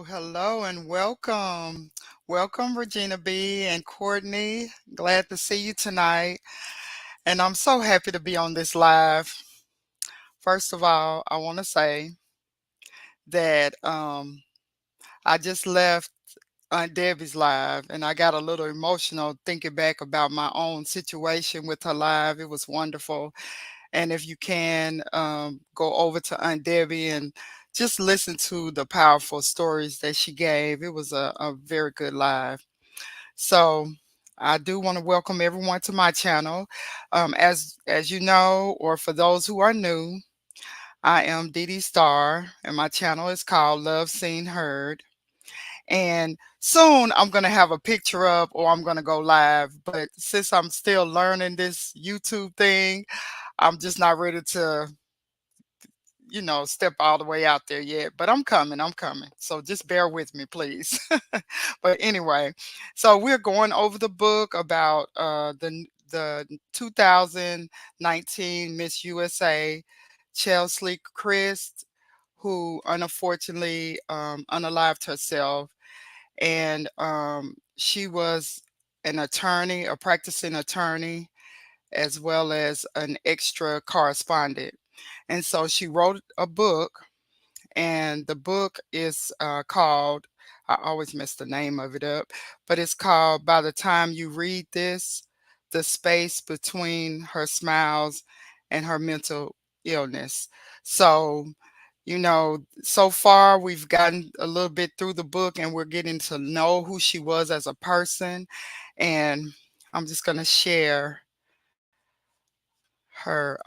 Hello, and welcome. Welcome, Regina B and Courtney. Glad to see you tonight. And I'm so happy to be on this live. First of all, I want to say that I just left Aunt Debbie's live and I got a little emotional thinking back about my own situation with her live. It was wonderful. And if you can, go over to Aunt Debbie and just listen to the powerful stories that she gave. It was a very good live. So I do want to welcome everyone to my channel. As you know, or for those who are new, I am Dee Dee Star, and my channel is called Love Seen Heard. And soon I'm going to have a picture up or I'm going to go live. But since I'm still learning this YouTube thing, I'm just not ready to, step all the way out there yet, but I'm coming. I'm coming. So just bear with me, please. But anyway, so we're going over the book about the 2019 Miss USA, Cheslie Kryst, who unfortunately unalived herself, and she was an attorney, a practicing attorney, as well as an extra correspondent. And so she wrote a book, and the book is called, I always mess the name of it up, but it's called By the Time You Read This, The Space Between Her Smiles and Her Mental Illness. So, so far we've gotten a little bit through the book and we're getting to know who she was as a person. And I'm just going to share her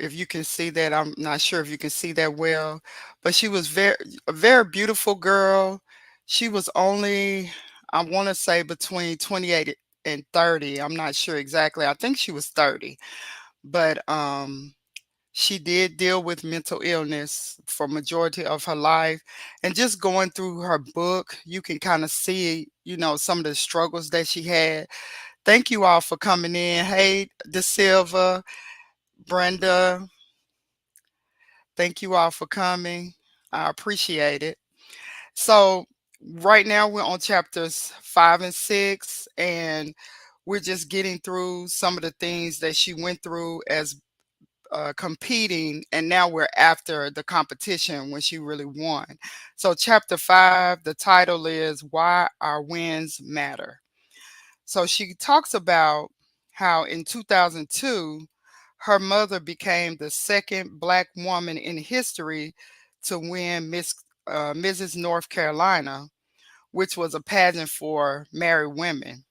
if you can see that. I'm not sure if you can see that well, but she was a very beautiful girl. She was only, I want to say, between 28 and 30. I'm not sure exactly. I think she was 30, but she did deal with mental illness for majority of her life. And just going through her book, you can kind of see, some of the struggles that she had. Thank you all for coming in. Hey, De Silva, Brenda, thank you all for coming. I appreciate it. So, right now we're on chapters 5 and 6, and we're just getting through some of the things that she went through as competing, and now we're after the competition when she really won. So, chapter 5, the title is Why Our Wins Matter. So, she talks about how in 2002, her mother became the second Black woman in history to win Mrs. North Carolina, which was a pageant for married women.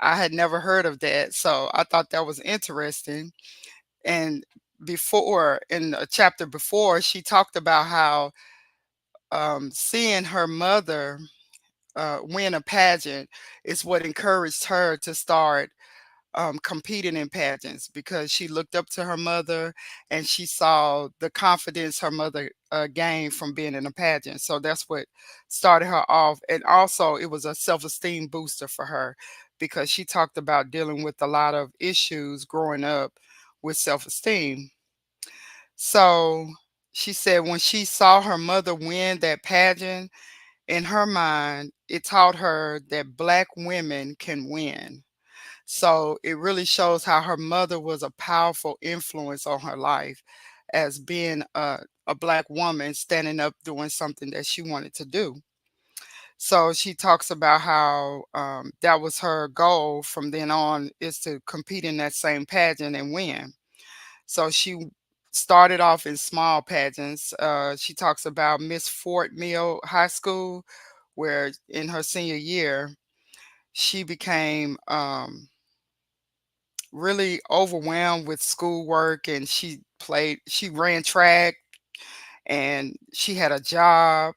I had never heard of that, so I thought that was interesting. And before, in a chapter before, she talked about how seeing her mother win a pageant is what encouraged her to start competing in pageants, because she looked up to her mother and she saw the confidence her mother gained from being in a pageant. So that's what started her off. And also, it was a self esteem booster for her because she talked about dealing with a lot of issues growing up with self-esteem. So she said when she saw her mother win that pageant, in her mind, it taught her that Black women can win. So it really shows how her mother was a powerful influence on her life as being a Black woman standing up doing something that she wanted to do. So she talks about how that was her goal from then on, is to compete in that same pageant and win. So she started off in small pageants. She talks about Miss Fort Mill High School, where in her senior year, she became really overwhelmed with schoolwork, and she ran track, and she had a job.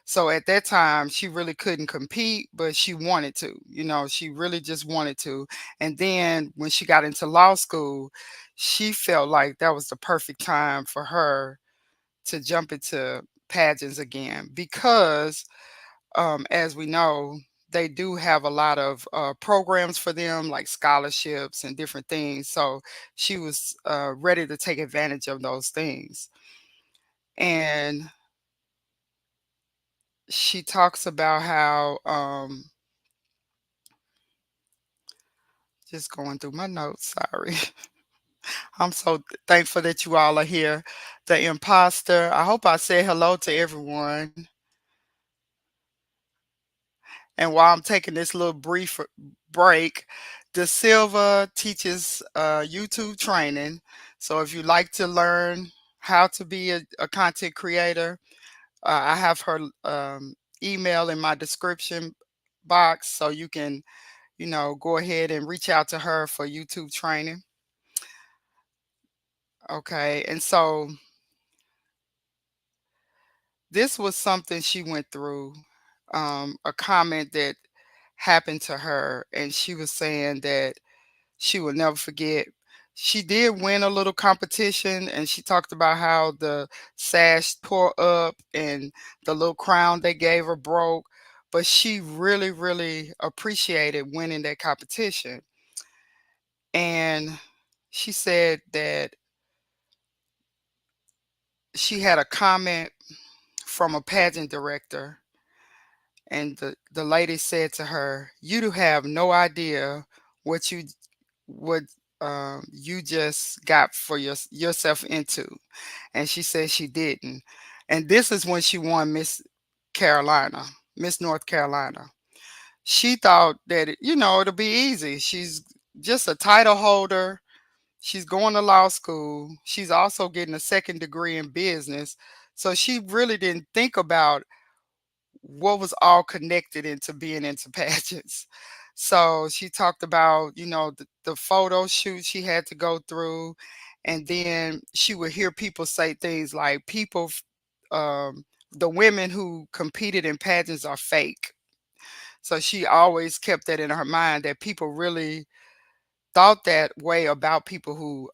So at that time, she really couldn't compete, but she wanted to, she really just wanted to. And then when she got into law school, she felt like that was the perfect time for her to jump into pageants again because, as we know, they do have a lot of programs for them, like scholarships and different things. So she was ready to take advantage of those things. And she talks about how, just going through my notes, sorry. I'm so thankful that you all are here. The imposter, I hope I said hello to everyone. And while I'm taking this little brief break, De Silva teaches YouTube training. So if you like to learn how to be a content creator, I have her email in my description box, so you can, go ahead and reach out to her for YouTube training. Okay. And so this was something she went through, a comment that happened to her. And she was saying that she will never forget. She did win a little competition, and she talked about how the sash tore up and the little crown they gave her broke. But she really, really appreciated winning that competition. And she said that she had a comment from a pageant director, and the lady said to her, "You do have no idea what what you just got for yourself into." And she said she didn't. And this is when she won Carolina, Miss North Carolina. She thought that it'll be easy. She's just a title holder. She's going to law school. She's also getting a second degree in business. So she really didn't think about what was all connected into being into pageants. So she talked about, the photo shoot she had to go through. And then she would hear people say things like, the women who competed in pageants are fake. So she always kept that in her mind, that people really thought that way about people who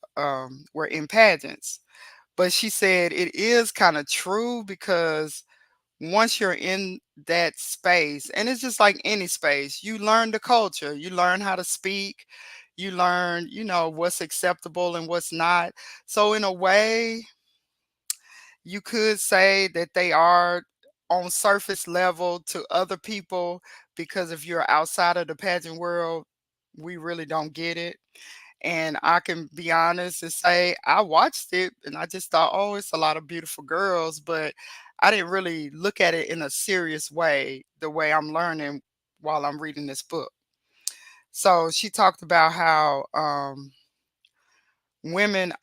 were in pageants. But she said it is kind of true, because once you're in that space, and it's just like any space, you learn the culture, you learn how to speak, you learn, what's acceptable and what's not. So in a way, you could say that they are on surface level to other people, because if you're outside of the pageant world, we really don't get it. And I can be honest and say I watched it and I just thought, oh, it's a lot of beautiful girls, but I didn't really look at it in a serious way, the way I'm learning while I'm reading this book. So she talked about how women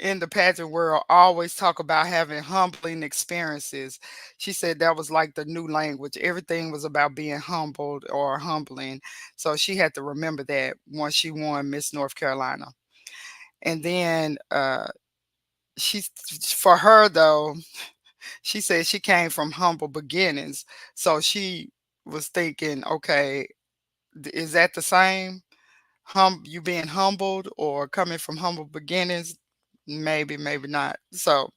in the pageant world always talk about having humbling experiences. She said that was like the new language. Everything was about being humbled or humbling. So she had to remember that once she won Miss North Carolina. And then she, for her though, she said she came from humble beginnings. So she was thinking, okay, is that the same? You being humbled or coming from humble beginnings? Maybe, maybe not. So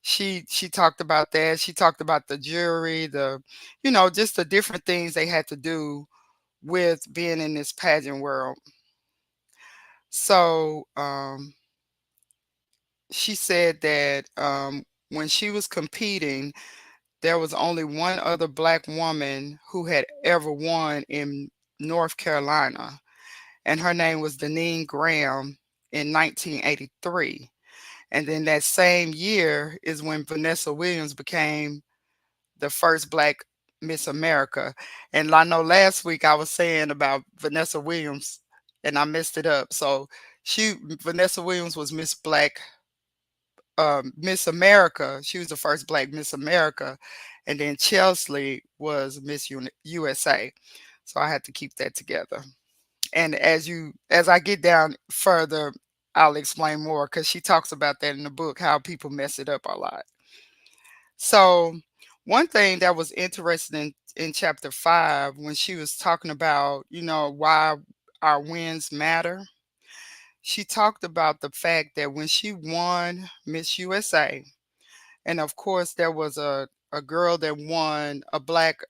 she talked about that. She talked about the jury, just the different things they had to do with being in this pageant world. So she said that when she was competing, there was only one other black woman who had ever won in North Carolina, and her name was Deneen Graham in 1983. And then that same year is when Vanessa Williams became the first black Miss America. And I know last week I was saying about Vanessa Williams and I messed it up. So Vanessa Williams was Miss America. She was the first black Miss America. And then Cheslie was USA. So I had to keep that together. And as I get down further, I'll explain more because she talks about that in the book, how people mess it up a lot. So one thing that was interesting in chapter 5, when she was talking about, why our wins matter, she talked about the fact that when she won Miss USA, and of course there was a girl that won a black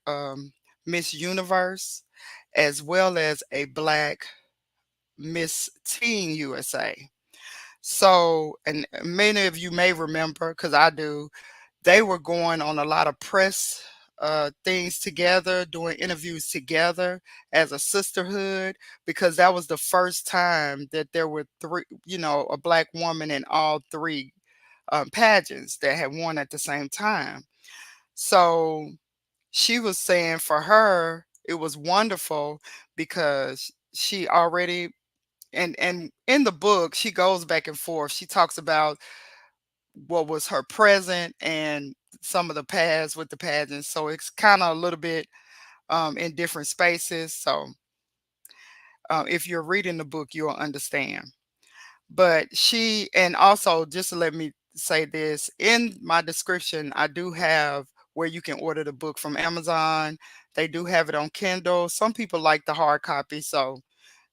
Miss Universe, as well as a black Miss Teen USA. So, and many of you may remember, because I do, they were going on a lot of press things together, doing interviews together as a sisterhood, because that was the first time that there were three, a black woman in all three pageants that had won at the same time. So she was saying for her, it was wonderful because she already, and in the book she goes back and forth. She talks about what was her present and some of the past with the pageants. So it's kind of a little bit in different spaces. So if you're reading the book, you'll understand. But and also just to let me say this, in my description, I do have where you can order the book from Amazon. They do have it on Kindle. Some people like the hard copy. So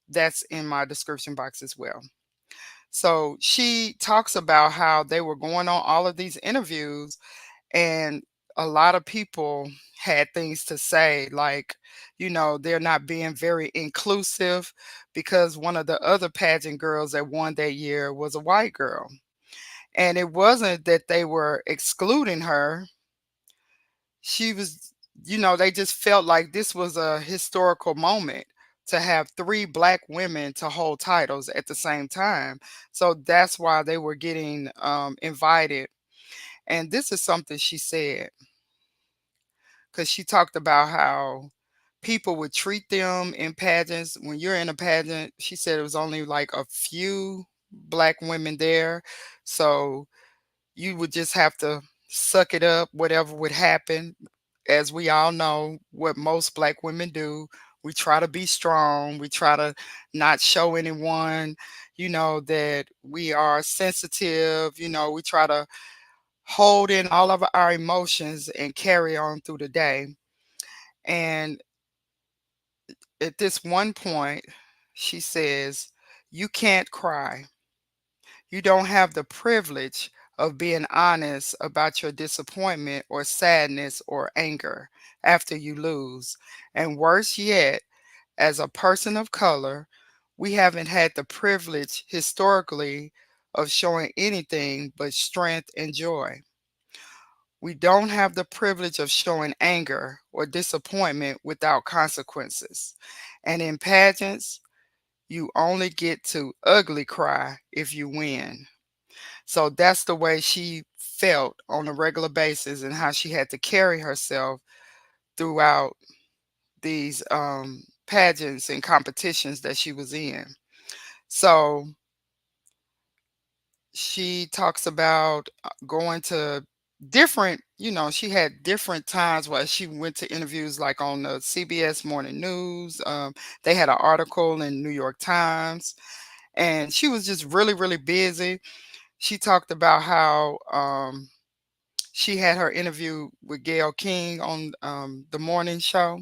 that's in my description box as well. So she talks about how they were going on all of these interviews, and a lot of people had things to say, like, they're not being very inclusive because one of the other pageant girls that won that year was a white girl. And it wasn't that they were excluding her. She was, they just felt like this was a historical moment to have three black women to hold titles at the same time. So that's why they were getting invited. And this is something she said, because she talked about how people would treat them in pageants. When you're in a pageant, she said it was only like a few black women there. So you would just have to suck it up, whatever would happen. As we all know, what most black women do, we try to be strong. We try to not show anyone, that we are sensitive. We try to hold in all of our emotions and carry on through the day. And at this one point, she says, "You can't cry. You don't have the privilege of being honest about your disappointment or sadness or anger after you lose. And worse yet, as a person of color, we haven't had the privilege historically of showing anything but strength and joy. We don't have the privilege of showing anger or disappointment without consequences. And in pageants, you only get to ugly cry if you win." So that's the way she felt on a regular basis, and how she had to carry herself throughout these pageants and competitions that she was in. So she talks about going to different, she had different times where she went to interviews like on the CBS Morning News. They had an article in New York Times, and she was just really, really busy. She talked about how she had her interview with Gayle King on the morning show,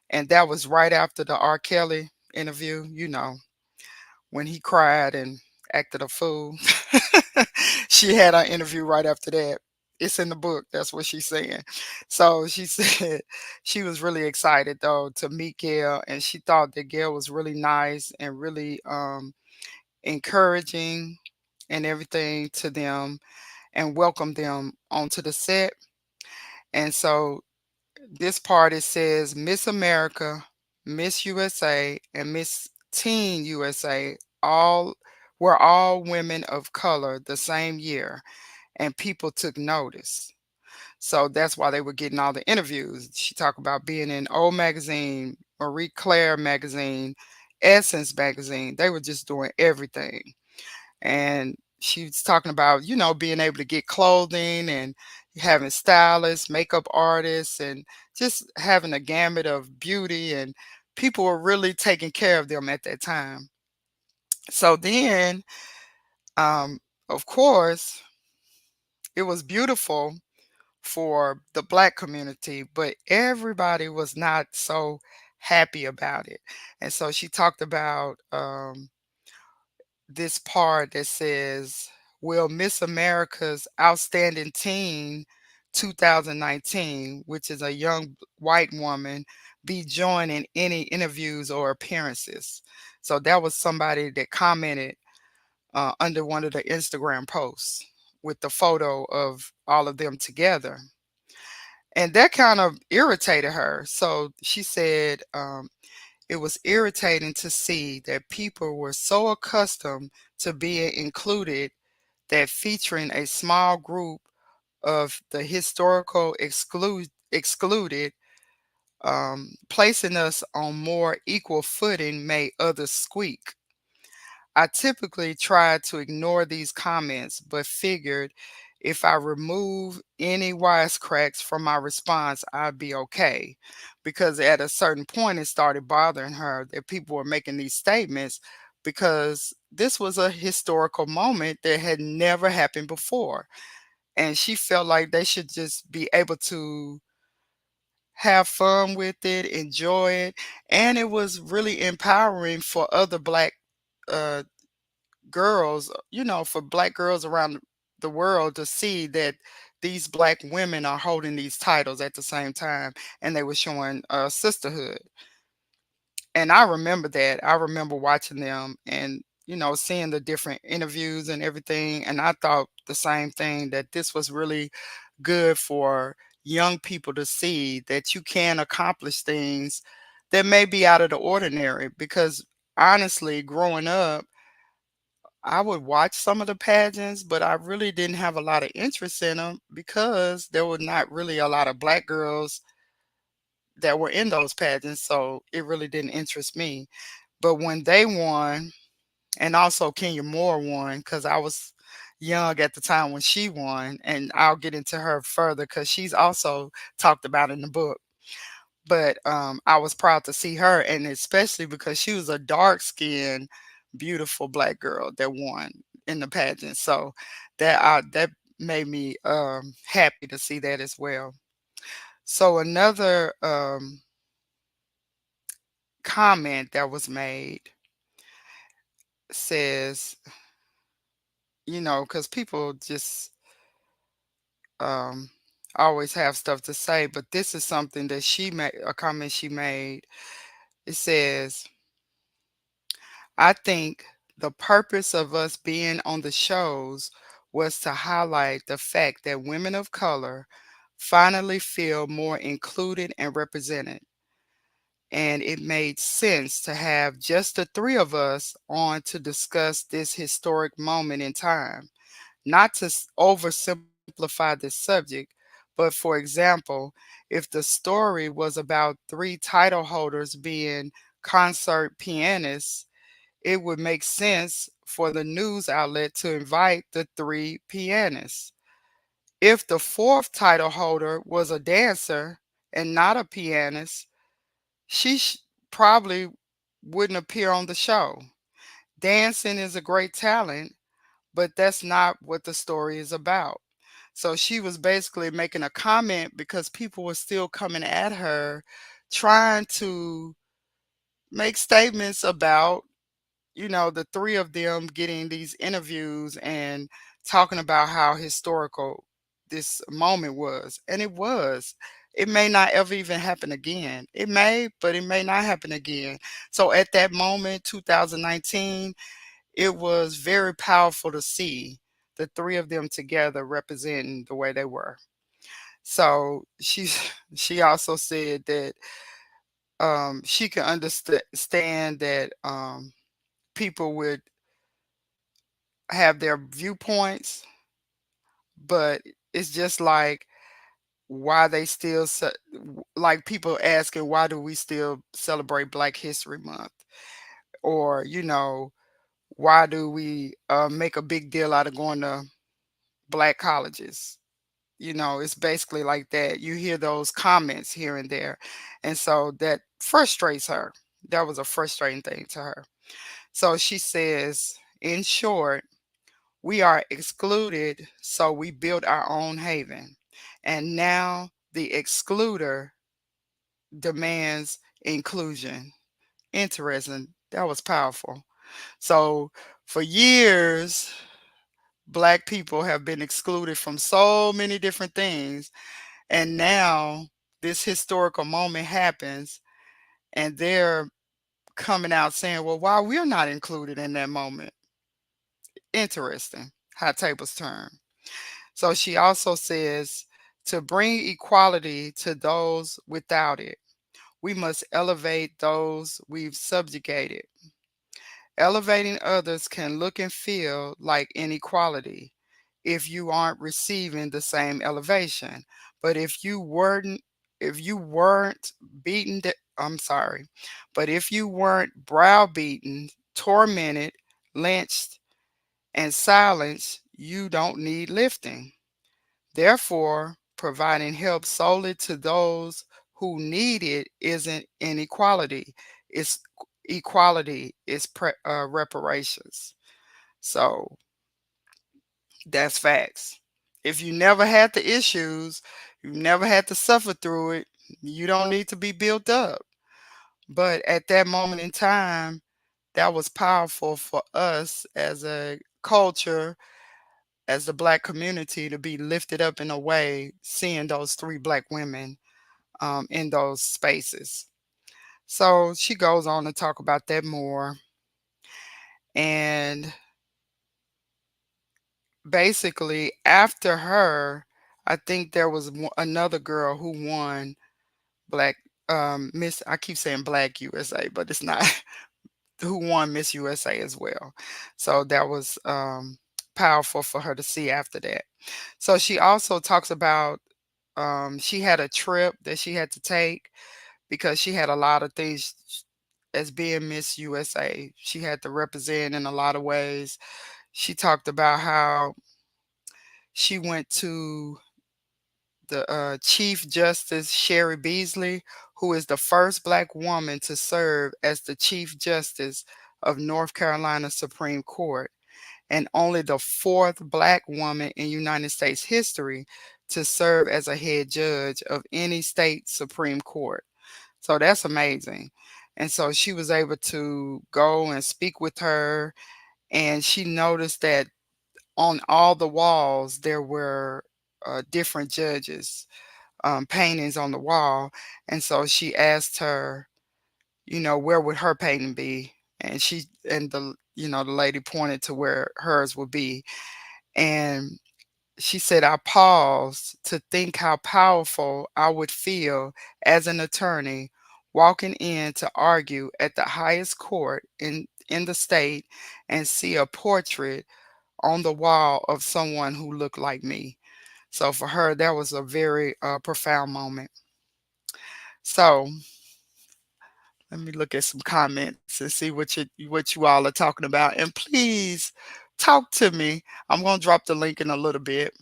and that was right after the R. Kelly interview, when he cried and acted a fool. She had her interview right after that. It's in the book. That's what she's saying. So she said she was really excited though to meet Gayle, and she thought that Gayle was really nice and really encouraging and everything to them and welcomed them onto the set. And so this part it says Miss America, Miss USA, and Miss Teen USA all were all women of color the same year, and people took notice. So that's why they were getting all the interviews. She talked about being in O Magazine, Marie Claire Magazine, Essence Magazine. They were just doing everything. And she was talking about, being able to get clothing and having stylists, makeup artists, and just having a gamut of beauty. And people were really taking care of them at that time. So then, um, of course, it was beautiful for the Black community, but everybody was not so happy about it. And so she talked about this part that says, will Miss America's Outstanding Teen 2019, which is a young white woman, be joined in any interviews or appearances? So that was somebody that commented under one of the Instagram posts with the photo of all of them together. And that kind of irritated her. So she said, it was irritating to see that people were so accustomed to being included that featuring a small group of the historical excluded, placing us on more equal footing made others squeak. I typically try to ignore these comments, but figured if I remove any wisecracks from my response, I'd be okay. Because at a certain point, it started bothering her that people were making these statements because this was a historical moment that had never happened before. And she felt like they should just be able to have fun with it, enjoy it. And it was really empowering for other Black uh, girls, for Black girls around the world to see that these Black women are holding these titles at the same time, and they were showing sisterhood. And I remember that. I remember watching them and seeing the different interviews and everything. And I thought the same thing, that this was really good for young people to see that you can accomplish things that may be out of the ordinary. Because honestly, growing up, I would watch some of the pageants, but I really didn't have a lot of interest in them because there were not really a lot of Black girls that were in those pageants. So it really didn't interest me. But when they won, and also Kenya Moore won, because I was young at the time when she won, and I'll get into her further because she's also talked about in the book. But I was proud to see her, and especially because she was a dark skinned, beautiful Black girl that won in the pageant. So that made me happy to see that as well. So another comment that was made says, because people just um, always have stuff to say, but this is something that she made, a comment she made. It says, I think the purpose of us being on the shows was to highlight the fact that women of color finally feel more included and represented. And it made sense to have just the three of us on to discuss this historic moment in time. Not to oversimplify this subject, but for example, if the story was about three title holders being concert pianists, it would make sense for the news outlet to invite the three pianists. If the fourth title holder was a dancer and not a pianist, she probably wouldn't appear on the show. Dancing is a great talent, but that's not what the story is about. So she was basically making a comment because people were still coming at her, trying to make statements about, the three of them getting these interviews and talking about how historical this moment was. And it was. It may not ever even happen again. It may, but it may not happen again. So at that moment, 2019, it was very powerful to see the three of them together representing the way they were. So she also said that she can understand that people would have their viewpoints, but it's just like why they still like people asking why do we still celebrate Black History Month, or why do we make a big deal out of going to Black colleges. It's basically like that. You hear those comments here and there, and so that frustrates her. That was a frustrating thing to her. So she says, in short, we are excluded, so we built our own haven. And now the excluder demands inclusion. Interesting. That was powerful. So for years, Black people have been excluded from so many different things. And now this historical moment happens, and they're coming out saying, well, why we're not included in that moment? Interesting how tables turn. So she also says, to bring equality to those without it, we must elevate those we've subjugated. Elevating others can look and feel like inequality if you aren't receiving the same elevation. But if you weren't beaten, I'm sorry, but if you weren't browbeaten, tormented, lynched, and silenced, you don't need lifting. Therefore, providing help solely to those who need it isn't inequality. It's equality. It's reparations. So that's facts. If you never had the issues, you never had to suffer through it, you don't need to be built up. But at that moment in time, that was powerful for us as a culture, as the Black community, to be lifted up in a way, seeing those three Black women in those spaces. So she goes on to talk about that more. And basically, after her, I think there was another girl who won Black Miss. I keep saying Black USA, but it's not. Who won Miss USA as well. So that was powerful for her to see after that. So she also talks about she had a trip that she had to take because she had a lot of things as being Miss USA. She had to represent in a lot of ways. She talked about how she went to the Chief Justice Sherry Beasley, who is the first Black woman to serve as the Chief Justice of North Carolina Supreme Court, and only the fourth Black woman in United States history to serve as a head judge of any state Supreme Court. So that's amazing. And so she was able to go and speak with her, and she noticed that on all the walls there were different judges paintings on the wall. And so she asked her, where would her painting be? And the lady pointed to where hers would be. And she said, I paused to think how powerful I would feel as an attorney walking in to argue at the highest court in the state and see a portrait on the wall of someone who looked like me. So for her, that was a very profound moment. So let me look at some comments and see what you all are talking about. And please talk to me. I'm gonna drop the link in a little bit.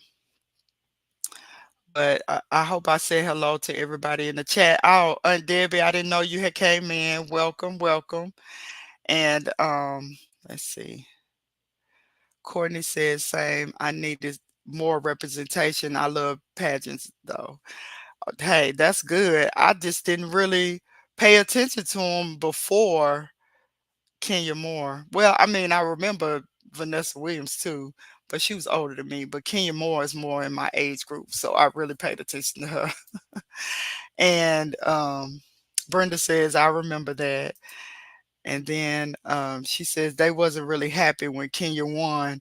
But I hope I said hello to everybody in the chat. Oh, Aunt Debbie, I didn't know you had came in. Welcome, welcome. And let's see. Courtney says same. I needed more representation. I love pageants though. Hey, that's good. I just didn't really pay attention to them before Kenya Moore. Well, I mean, I remember Vanessa Williams too, but she was older than me. But Kenya Moore is more in my age group, so I really paid attention to her. And Brenda says, I remember that. And then she says they wasn't really happy when Kenya won,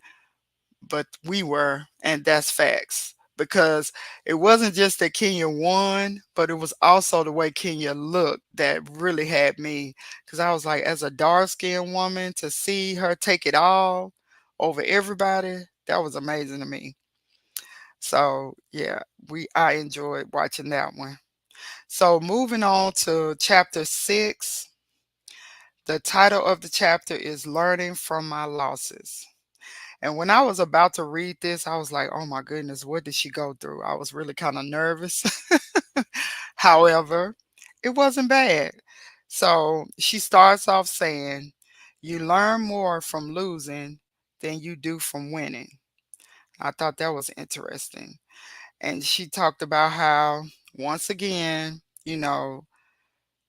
but we were, and that's facts. Because it wasn't just that Kenya won, but it was also the way Kenya looked that really had me. Because I was like, as a dark skinned woman, to see her take it all over everybody, that was amazing to me. So yeah, I enjoyed watching that one. So moving on to chapter 6, the title of the chapter is Learning from My Losses. And when I was about to read this, I was like, oh my goodness, what did she go through? I was really kind of nervous. However, it wasn't bad. So she starts off saying, you learn more from losing than you do from winning. I thought that was interesting. And she talked about how, once again,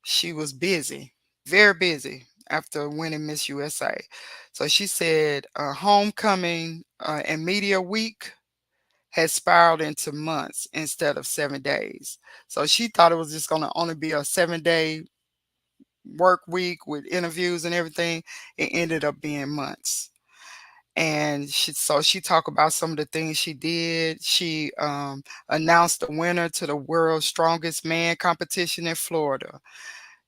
she was busy, very busy after winning Miss USA. So she said, homecoming and media week has spiraled into months instead of 7 days. So she thought it was just going to only be a 7 day work week with interviews and everything. It ended up being months. And she talked about some of the things she did. She announced the winner to the world's strongest man competition in Florida.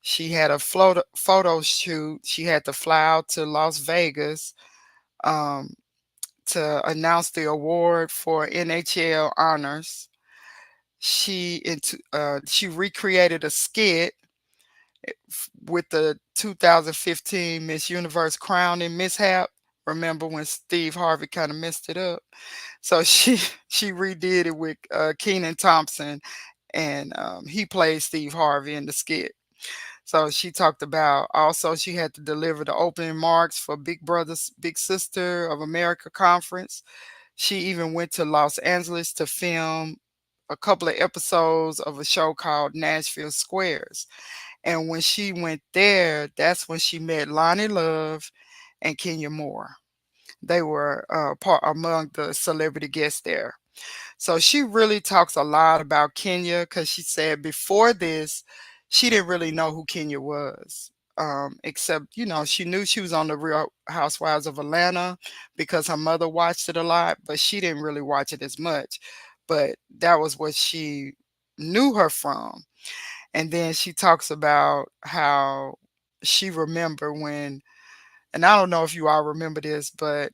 She had a photo shoot. She had to fly out to Las Vegas um, to announce the award for NHL honors. She recreated a skit with the 2015 Miss Universe crowning mishap. Remember when Steve Harvey kind of messed it up? So she redid it with Keenan Thompson, and he played Steve Harvey in the skit. So she talked about also she had to deliver the opening remarks for Big Brothers Big Sister of America conference. She even went to Los Angeles to film a couple of episodes of a show called Nashville Squares. And when she went there, that's when she met Lonnie Love and Kenya Moore. They were part among the celebrity guests there. So she really talks a lot about Kenya because she said before this, she didn't really know who Kenya was. Except, she knew she was on the Real Housewives of Atlanta because her mother watched it a lot, but she didn't really watch it as much. But that was what she knew her from. And then she talks about how she remember when, and I don't know if you all remember this, but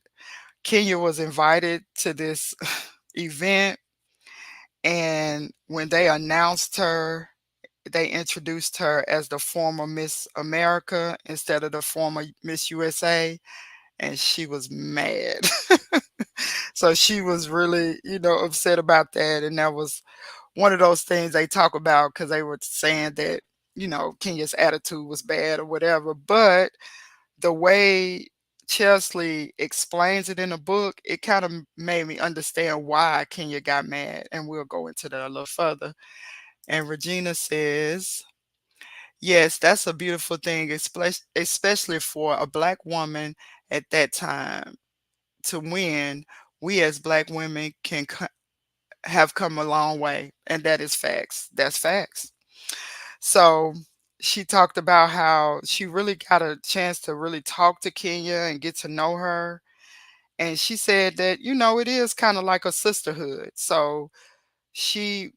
Kenya was invited to this event, and when they announced her, they introduced her as the former Miss America instead of the former Miss USA, and she was mad. So she was really, upset about that. And that was one of those things they talk about because they were saying that, Kenya's attitude was bad or whatever. But the way Chesley explains it in the book, it kind of made me understand why Kenya got mad. And we'll go into that a little further. And Regina says, yes, that's a beautiful thing, especially for a Black woman at that time to win. We as Black women have come a long way. And that is facts. That's facts. So she talked about how she really got a chance to really talk to Kenya and get to know her. And she said that, it is kind of like a sisterhood. So she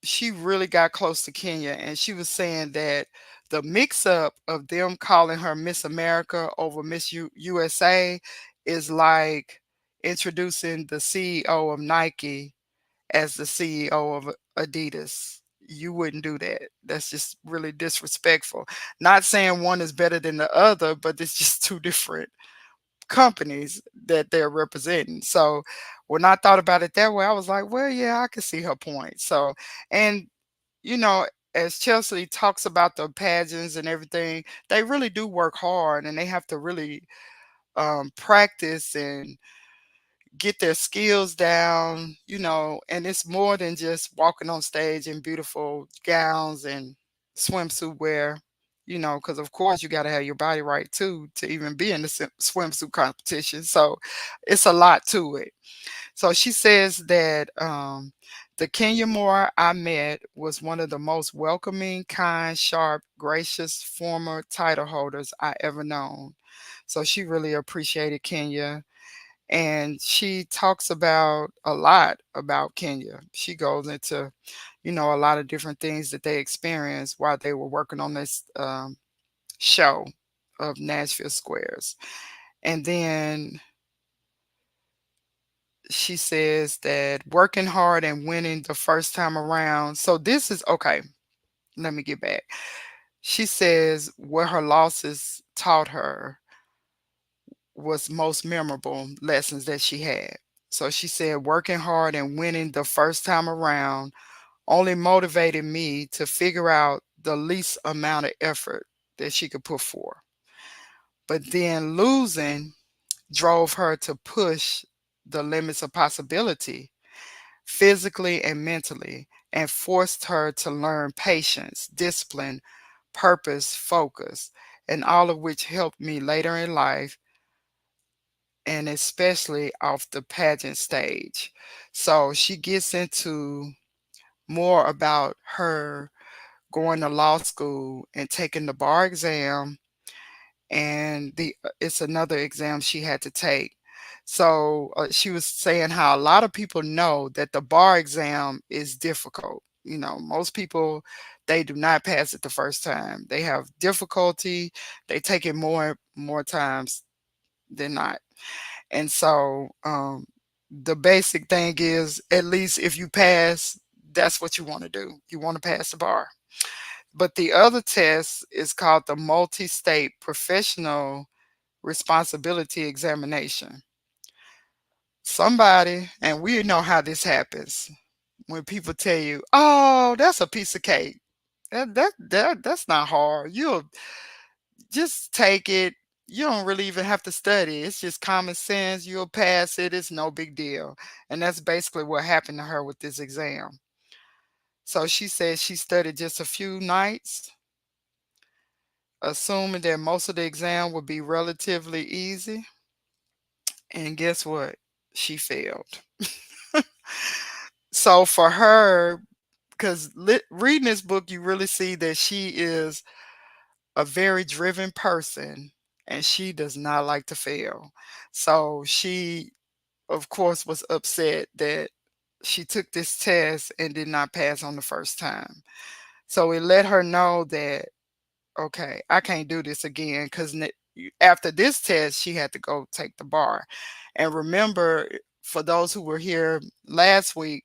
she really got close to Kenya, and she was saying that the mix up of them calling her Miss America over Miss USA is like introducing the CEO of Nike as the CEO of Adidas. You wouldn't do that. That's just really disrespectful. Not saying one is better than the other, but it's just two different companies that they're representing. So when I thought about it that way, I was like, well, yeah, I can see her point. So, and you know, as Chelsea talks about the pageants and everything, they really do work hard and they have to really practice and get their skills down, and it's more than just walking on stage in beautiful gowns and swimsuit wear, because of course you got to have your body right too to even be in the swimsuit competition. So it's a lot to it. So she says that The Kenya Moore I met was one of the most welcoming, kind, sharp, gracious former title holders I ever known. So she really appreciated Kenya. And she talks about a lot about Kenya. She goes into, a lot of different things that they experienced while they were working on this show of Nashville Squares. And then she says that working hard and winning the first time around. So this is okay. Let me get back. She says what her losses taught her was most memorable lessons that she had. So she said working hard and winning the first time around only motivated me to figure out the least amount of effort that she could put forth. But then losing drove her to push the limits of possibility physically and mentally, and forced her to learn patience, discipline, purpose, focus, and all of which helped me later in life, and especially off the pageant stage. So she gets into more about her going to law school and taking the bar exam, and it's another exam she had to take. So she was saying how a lot of people know that the bar exam is difficult. Most people, they do not pass it the first time. They have difficulty. They take it more times than not. And so the basic thing is, at least if you pass, that's what you want to do. You want to pass the bar. But the other test is called the multi-state professional responsibility examination. Somebody, and we know how this happens, when people tell you, "Oh, that's a piece of cake. That's not hard. You'll just take it. You don't really even have to study. It's just common sense. You'll pass it. It's no big deal." And that's basically what happened to her with this exam. So she said she studied just a few nights, assuming that most of the exam would be relatively easy. And guess what? She failed. So for her, because reading this book, you really see that she is a very driven person and she does not like to fail. So she, of course, was upset that she took this test and did not pass on the first time. So it let her know that, okay, I can't do this again, because after this test, she had to go take the bar. And remember, for those who were here last week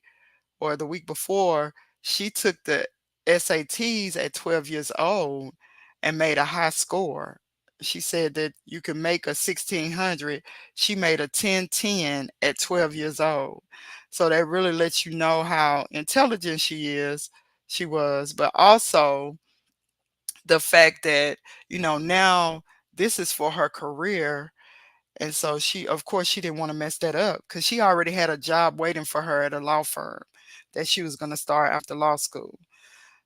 or the week before, she took the SATs at 12 years old and made a high score. She said that you can make a 1600. She made a 1010 at 12 years old. So that really lets you know how intelligent she is. She was, but also the fact that, now this is for her career. And so she, of course, she didn't want to mess that up, because she already had a job waiting for her at a law firm that she was going to start after law school.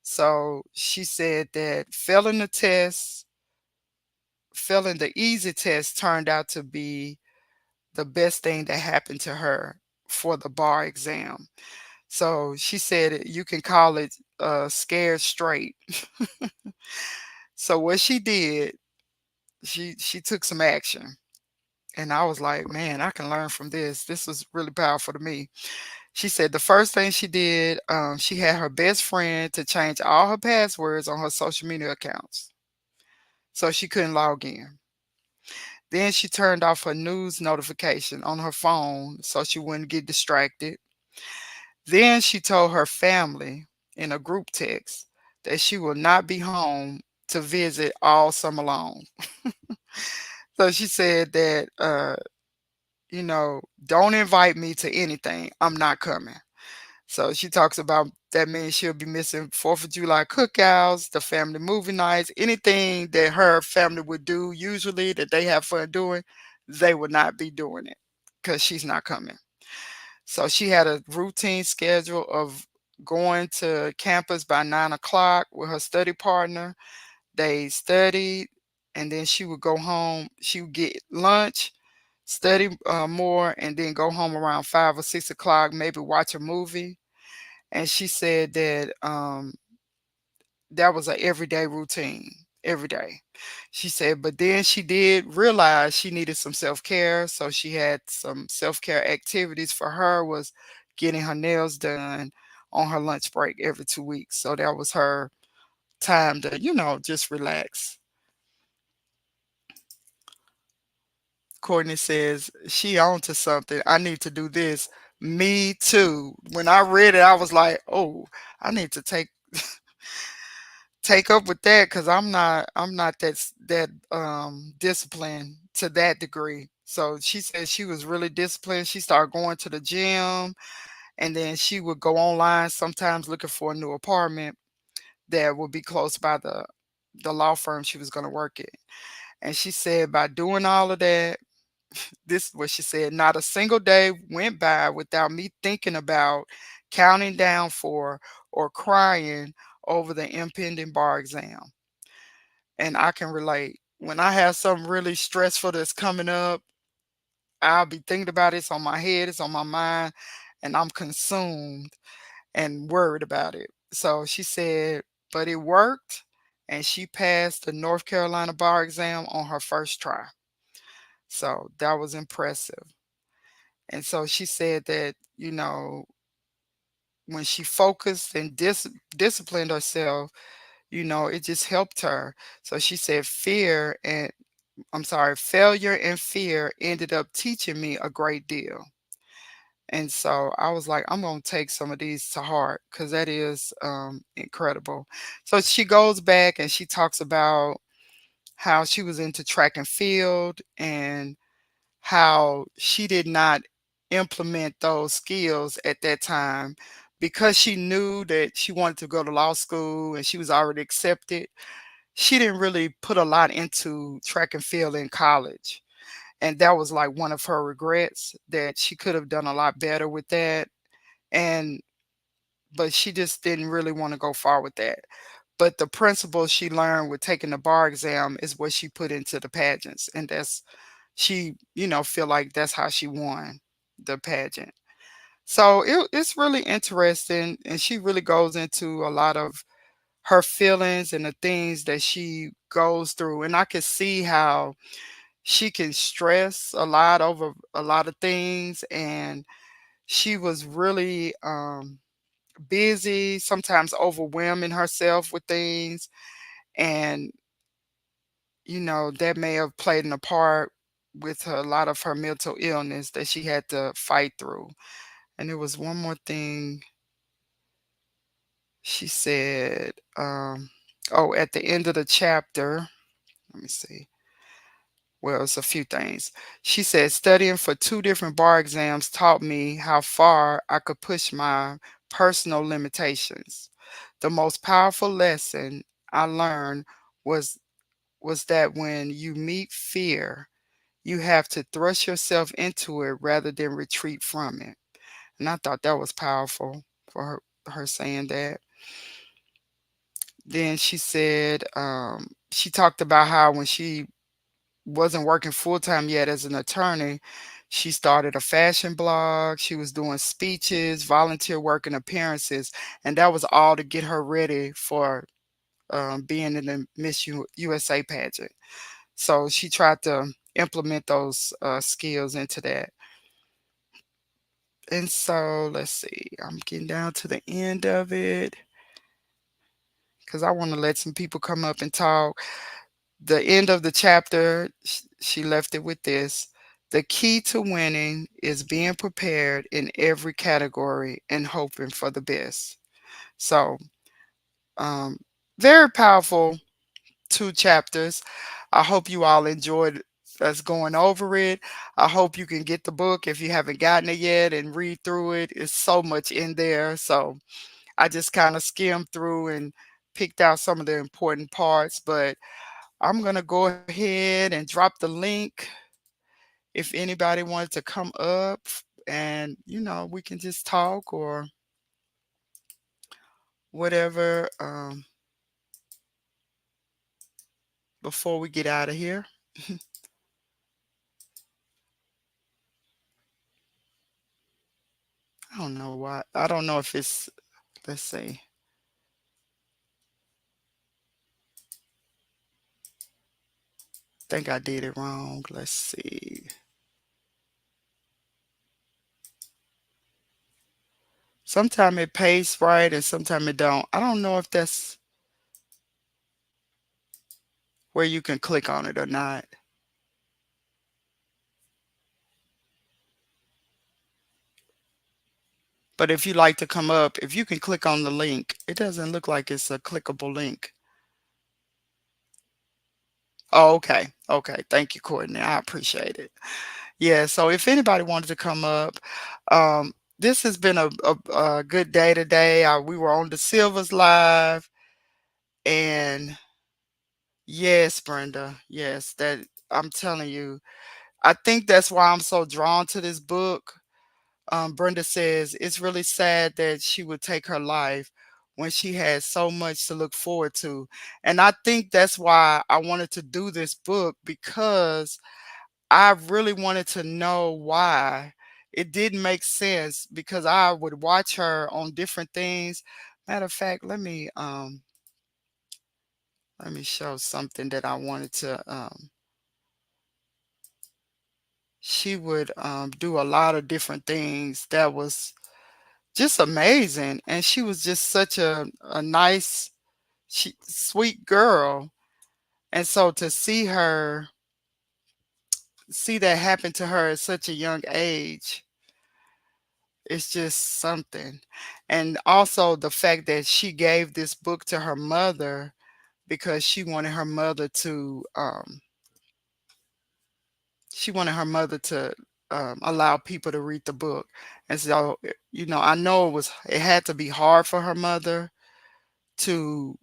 So she said that failing the easy test turned out to be the best thing that happened to her for the bar exam. So she said you can call it scared straight. So what she did, she took some action. And I was like, man, I can learn from this. This was really powerful to me. She said the first thing she did, she had her best friend to change all her passwords on her social media accounts so she couldn't log in. Then she turned off her news notification on her phone so she wouldn't get distracted. Then she told her family in a group text that she will not be home to visit all summer long. So she said that, don't invite me to anything. I'm not coming. So she talks about that means she'll be missing 4th of July cookouts, the family movie nights, anything that her family would do usually that they have fun doing, they would not be doing it because she's not coming. So she had a routine schedule of going to campus by 9 o'clock with her study partner. They studied, and then she would go home. She would get lunch, study more, and then go home around 5 or 6 o'clock, maybe watch a movie. And she said that that was a everyday routine, every day. She said, but then she did realize she needed some self-care, so she had some self-care activities. For her was getting her nails done on her lunch break every 2 weeks. So that was her time to, just relax. Courtney says she on to something. I need to do this. Me too. When I read it, I was like, oh, I need to take up with that because I'm not that disciplined to that degree. So she said she was really disciplined. She started going to the gym, and then she would go online sometimes looking for a new apartment that would be close by the law firm she was going to work in. And she said by doing all of that, this is what she said, not a single day went by without me thinking about, counting down for, or crying over the impending bar exam. And I can relate. When I have something really stressful that's coming up, I'll be thinking about it. It's on my head, it's on my mind, and I'm consumed and worried about it. So she said, but it worked, and she passed the North Carolina bar exam on her first try. So that was impressive. And so she said that, when she focused and disciplined herself, it just helped her. So she said, failure and fear ended up teaching me a great deal. And so I was like, I'm going to take some of these to heart because that is incredible. So she goes back and she talks about how she was into track and field and how she did not implement those skills at that time because she knew that she wanted to go to law school and she was already accepted. She didn't really put a lot into track and field in college. And that was like one of her regrets, that she could have done a lot better with that. And but she just didn't really want to go far with that. But the principles she learned with taking the bar exam is what she put into the pageants. And that's she, feel like that's how she won the pageant. So it's really interesting. And she really goes into a lot of her feelings and the things that she goes through. And I can see how she can stress a lot over a lot of things. And she was really busy, sometimes overwhelming herself with things. And, that may have played a part with a lot of her mental illness that she had to fight through. And there was one more thing she said. Oh, at the end of the chapter, let me see. Well, it's a few things. She said, studying for two different bar exams taught me how far I could push my personal limitations. The most powerful lesson I learned was was that when you meet fear, you have to thrust yourself into it rather than retreat from it. And I thought that was powerful for her saying that. Then she said, she talked about how when she wasn't working full time yet as an attorney, she started a fashion blog. She was doing speeches, volunteer work, and appearances. And that was all to get her ready for being in the USA pageant. So she tried to implement those skills into that. And so let's see, I'm getting down to the end of it because I want to let some people come up and talk. The end of the chapter, she left it with this: the key to winning is being prepared in every category and hoping for the best. So, um, very powerful two chapters. I hope you all enjoyed us going over it. I hope you can get the book if you haven't gotten it yet and read through it. It's so much in there. So I just kind of skimmed through and picked out some of the important parts. But I'm going to go ahead and drop the link if anybody wanted to come up and, we can just talk or whatever before we get out of here. I don't know why. I don't know if it's Let's see. Think I did it wrong. Let's see. Sometimes it pays right and sometimes it don't. I don't know if that's where you can click on it or not. But if you like to come up, if you can click on the link, it doesn't look like it's a clickable link. Oh, okay. Okay. Thank you, Courtney. I appreciate it. Yeah. So if anybody wanted to come up, this has been a good day today. We were on the Silvers Live, and yes, Brenda. Yes, that I'm telling you. I think that's why I'm so drawn to this book. Brenda says it's really sad that she would take her life when she had so much to look forward to. And I think that's why I wanted to do this book, because I really wanted to know why. It didn't make sense because I would watch her on different things. Matter of fact, let me show something that I wanted to she would do a lot of different things that was just amazing. And she was just such a nice, sweet girl. And so to see that happen to her at such a young age, it's just something. And also the fact that she gave this book to her mother because she wanted her mother to allow people to read the book. And so, I know it had to be hard for her mother to,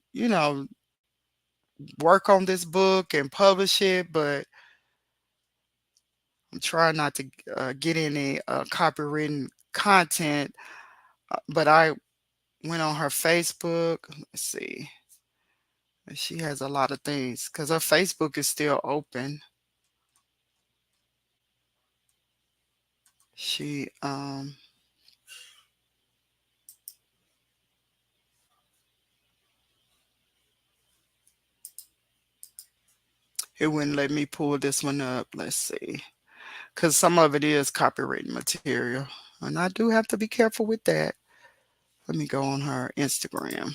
work on this book and publish it, but I'm trying not to get any copywritten content. But I went on her Facebook. Let's see. She has a lot of things because her Facebook is still open. She It wouldn't let me pull this one up. Let's see. Because some of it is copyrighted material. And I do have to be careful with that. Let me go on her Instagram.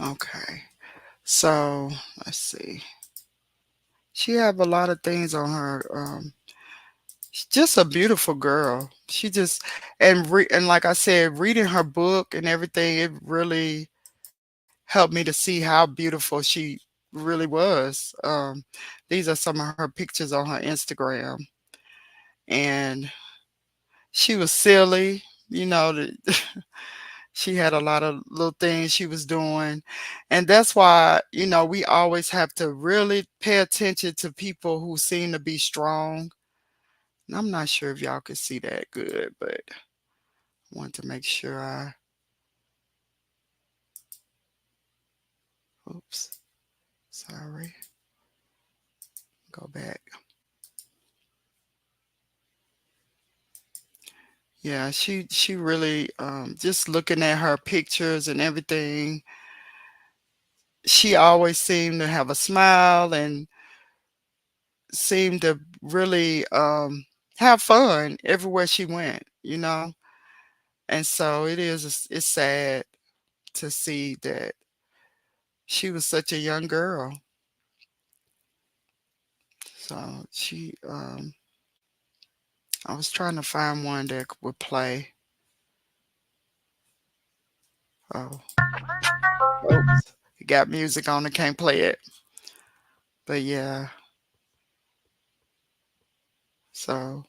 Okay. So let's see. She have a lot of things on her. She's just a beautiful girl. She just and like I said, reading her book and everything, it really helped me to see how beautiful she really was. These are some of her pictures on her Instagram, and she was silly. She had a lot of little things she was doing. And that's why, we always have to really pay attention to people who seem to be strong. And I'm not sure if y'all could see that good, but I want to make sure oops, sorry, go back. Yeah, she really, just looking at her pictures and everything, she always seemed to have a smile and seemed to really have fun everywhere she went. And so it's sad to see that she was such a young girl. So I was trying to find one that would play. Oh, oops, it got music on it, can't play it. But yeah, so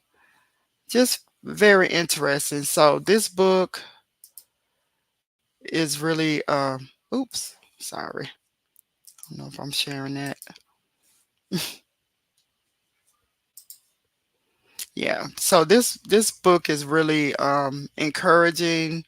just very interesting. So this book is really, oops, sorry. I don't know if I'm sharing that. Yeah. So this book is really encouraging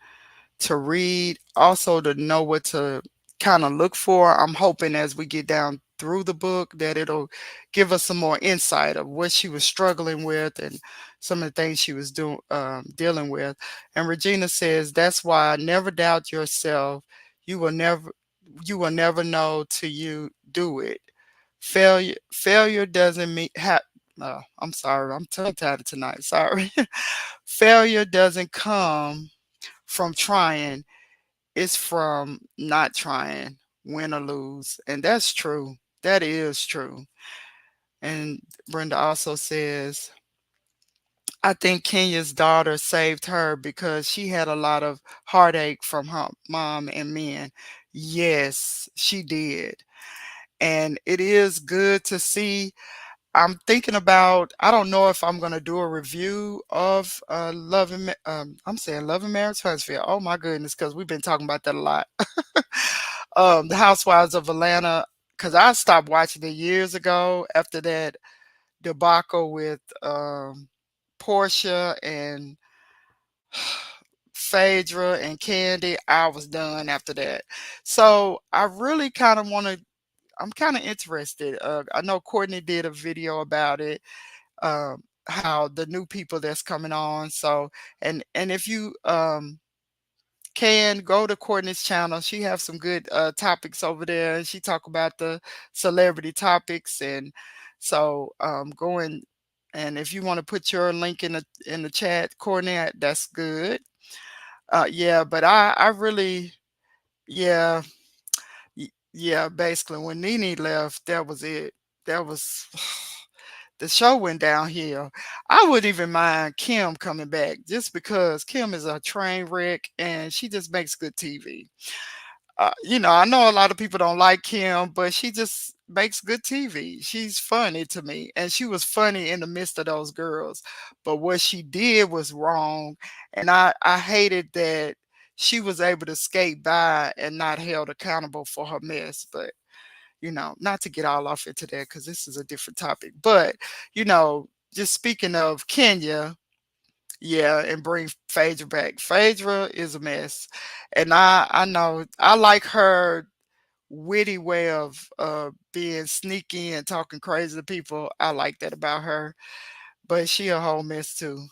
to read, also to know what to kind of look for. I'm hoping as we get down through the book that it'll give us some more insight of what she was struggling with and some of the things she was doing dealing with. And Regina says that's why never doubt yourself. You will never you will never know till you do it. Failure doesn't mean I'm sorry, I'm tongue tied tonight. Sorry. Failure doesn't come from trying, it's from not trying, win or lose. And that's true. That is true. And Brenda also says, I think Kenya's daughter saved her because she had a lot of heartache from her mom and men. Yes, she did. And it is good to see. I'm thinking about, I don't know if I'm going to do a review of I'm saying Love and Marriage Huntsville. Oh my goodness, because we've been talking about that a lot. The Housewives of Atlanta, because I stopped watching it years ago after that debacle with Portia and Phaedra and Candy. I was done after that. So I really kind of want to, I'm kind of interested. I know Courtney did a video about it, how the new people that's coming on. So, and if you can go to Courtney's channel, she have some good topics over there, and she talk about the celebrity topics. And so going, and if you want to put your link in the chat, Courtney, that's good. Yeah, but I really, yeah, yeah, basically when Nene left, that was it. That was the show went downhill. I wouldn't even mind Kim coming back just because Kim is a train wreck and she just makes good TV. I know a lot of people don't like Kim, but she just makes good TV. She's funny to me, and she was funny in the midst of those girls. But what she did was wrong, and I hated that she was able to skate by and not held accountable for her mess. But not to get all off into that because this is a different topic. But just speaking of Kenya, yeah, and bring Phaedra back. Phaedra is a mess, and I know I like her witty way of being sneaky and talking crazy to people. I like that about her, but she a whole mess too.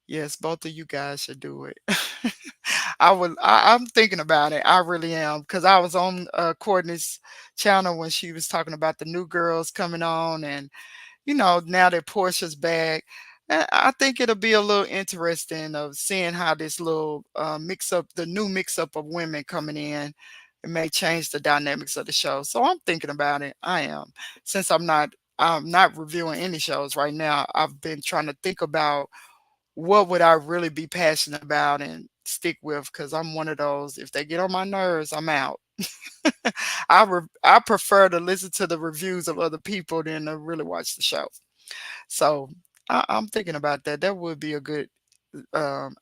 Yes, both of you guys should do it. I'm thinking about it. I really am because I was on Courtney's channel when she was talking about the new girls coming on, and now that Portia's back, I think it'll be a little interesting of seeing how this little mix up, the new mix up of women coming in, it may change the dynamics of the show. So I'm thinking about it. I am. Since I'm not reviewing any shows right now, I've been trying to think about what would I really be passionate about and stick with because I'm one of those, if they get on my nerves, I'm out. I prefer to listen to the reviews of other people than to really watch the show. So I'm thinking about that. That would be a good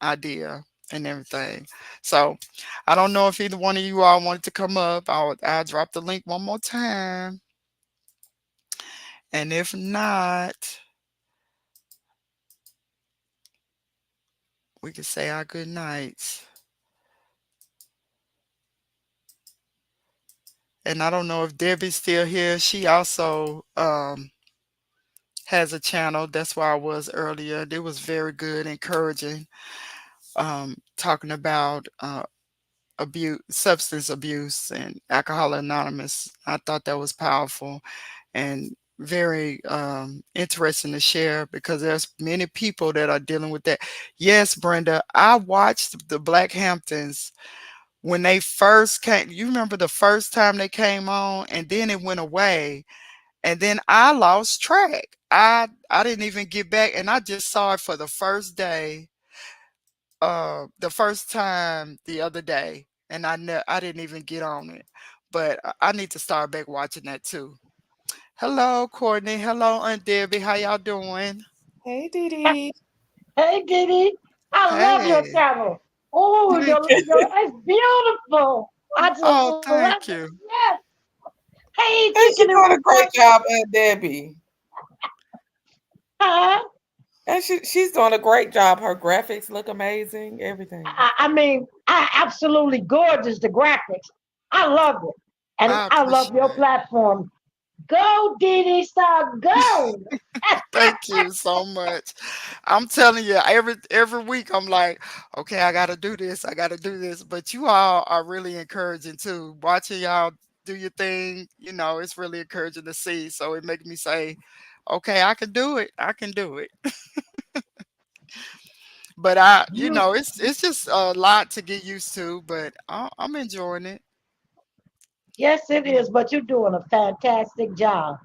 idea and everything. So I don't know if either one of you all wanted to come up. I'll drop the link one more time. And if not, we can say our good nights. And I don't know if Debbie's still here. She also has a channel. That's where I was earlier. It was very good, encouraging, talking about substance abuse and Alcohol Anonymous. I thought that was powerful and very interesting to share because there's many people that are dealing with that. Yes, Brenda, I watched the Black Hamptons when they first came. You remember the first time they came on, and then it went away, and then I lost track. I didn't even get back, and I just saw it for the first day, the first time the other day, and I didn't even get on it. But I need to start back watching that too. Hello, Courtney. Hello, Aunt Debbie. How y'all doing? Hey, Dee Dee. Hey, Diddy, I love your Hey, channel. Oh, thank you. it's beautiful. I just Oh, love it. thank you. Yes. Hey, Hey, chicken she's and doing a great Portia. job, Aunt Debbie. Huh? And she's doing a great job. Her graphics look amazing. Everything. I mean, I absolutely gorgeous the graphics. I love it, and I I love your appreciate it. platform. Go, Didi, Star, go! Thank you so much. I'm telling you, every week I'm like, okay, I gotta do this, I gotta do this. But you all are really encouraging too. Watching y'all do your thing, it's really encouraging to see. So it makes me say, okay, I can do it. I can do it. But You, it's just a lot to get used to, but I'm enjoying it. yes, it is, but you're doing a fantastic job.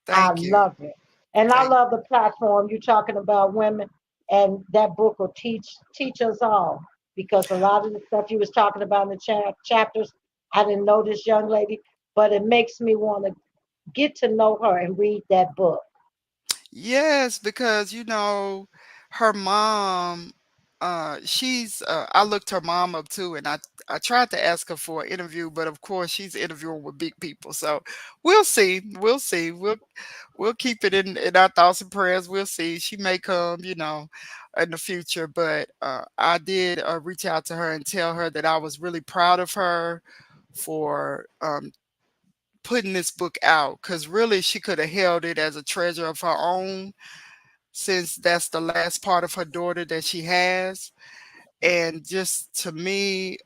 I Thank you. love it. And I Thank love the platform you're talking about women, and that book will teach us all, because a lot of the stuff you was talking about in the chapters, I didn't know this young lady, but it makes me want to get to know her and read that book. Yes, because her mom, she's I looked her mom up too, and I tried to ask her for an interview, but of course she's interviewing with big people. So we'll see. We'll see. We'll keep it in our thoughts and prayers. We'll see. She may come, in the future. But I did reach out to her and tell her that I was really proud of her for putting this book out, because really she could have held it as a treasure of her own, since that's the last part of her daughter that she has. And just to me,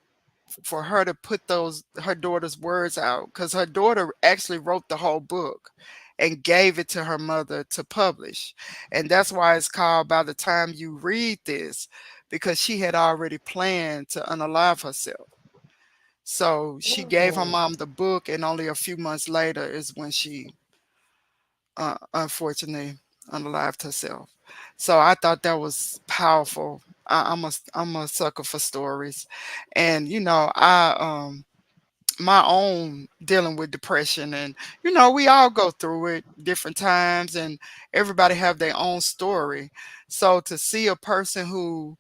for her to put those her daughter's words out, because her daughter actually wrote the whole book and gave it to her mother to publish. And that's why it's called By the Time You Read This, because she had already planned to unalive herself. So she gave her Mm. mom the book, and only a few months later is when she unfortunately unalived herself. So I thought that was powerful. I'm a sucker for stories, and my own dealing with depression, and we all go through it different times, and everybody have their own story. So to see a person who,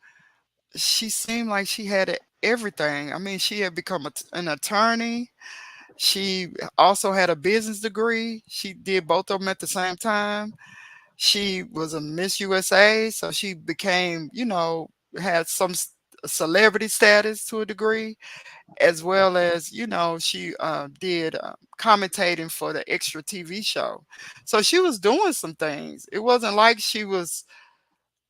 she seemed like she had everything. I mean, she had become an attorney. She also had a business degree. She did both of them at the same time. She was a Miss USA, so she became, had some celebrity status to a degree, as well as, she did commentating for the Extra TV show. So she was doing some things. It wasn't like she was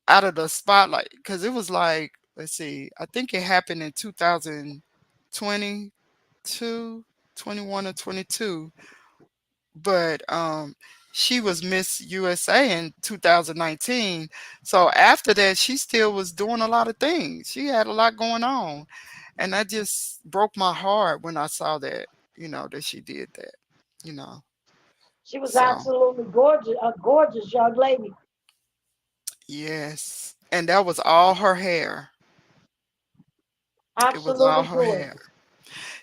out of the spotlight, because it was like, let's see, I think it happened in 2022, 21 or 22, but she was Miss USA in 2019. So after that, she still was doing a lot of things. She had a lot going on, and that just broke my heart when I saw that, that she did that, you know. She was So absolutely gorgeous, a gorgeous young lady. yes, and that was all her hair. It was all Absolutely her hair. gorgeous.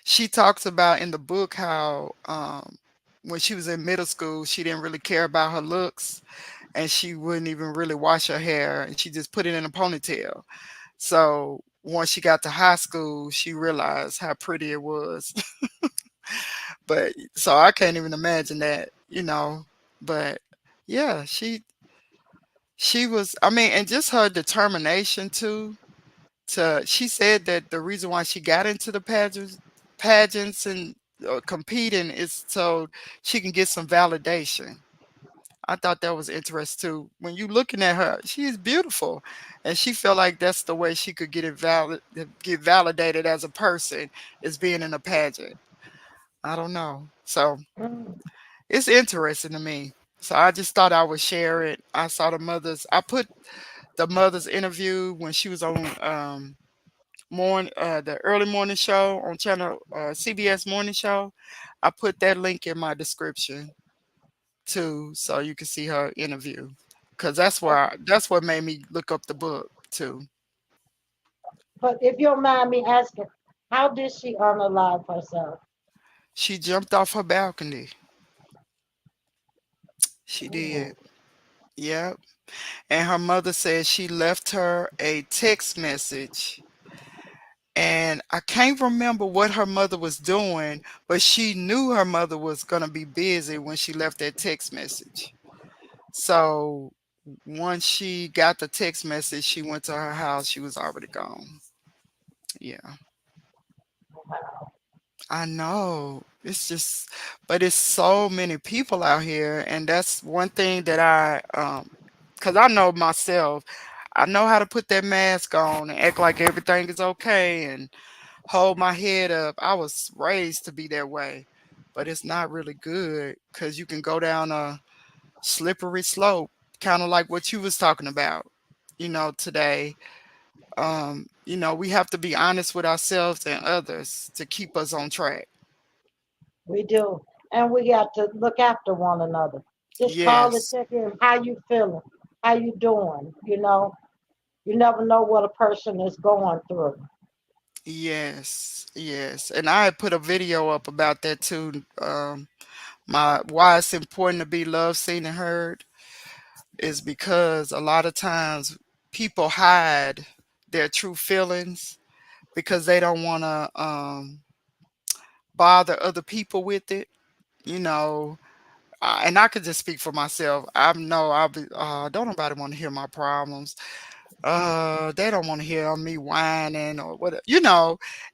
She talks about in the book how when she was in middle school, she didn't really care about her looks, and she wouldn't even really wash her hair, and she just put it in a ponytail. So once she got to high school, she realized how pretty it was. But so I can't even imagine that. But yeah, she was, I mean, and just her determination too. She said that the reason why she got into the pageants and competing is so she can get some validation. I thought that was interesting too. When you looking at her, she is beautiful, and she felt like that's the way she could get validated as a person, is being in a pageant. I don't know. So Mm. it's interesting to me. So I just thought I would share it. I saw I put the mother's interview when she was on the early morning show on channel CBS Morning Show. I put that link in my description too, so you can see her interview. Cause that's what made me look up the book too. But if you don't mind me asking, how did she unalive herself? She jumped off her balcony. She Ooh. did. Yep. And her mother said she left her a text message. And I can't remember what her mother was doing, but she knew her mother was gonna be busy when she left that text message. So once she got the text message, she went to her house. She was already gone. Yeah, I know. It's just, but it's so many people out here, and that's one thing that cause I know myself. I know how to put that mask on and act like everything is okay and hold my head up. I was raised to be that way, but it's not really good because you can go down a slippery slope, kind of like what you was talking about, today. We have to be honest with ourselves and others to keep us on track. We do. And we got to look after one another. Just call and Yes. check in. How you feeling? How you doing? You never know what a person is going through. Yes. Yes. And I had put a video up about that too. My why it's important to be loved, seen, and heard is because a lot of times people hide their true feelings because they don't want to bother other people with it. You know, and I could just speak for myself. I know I'll be. Don't nobody want to hear my problems. They don't want to hear me whining or what.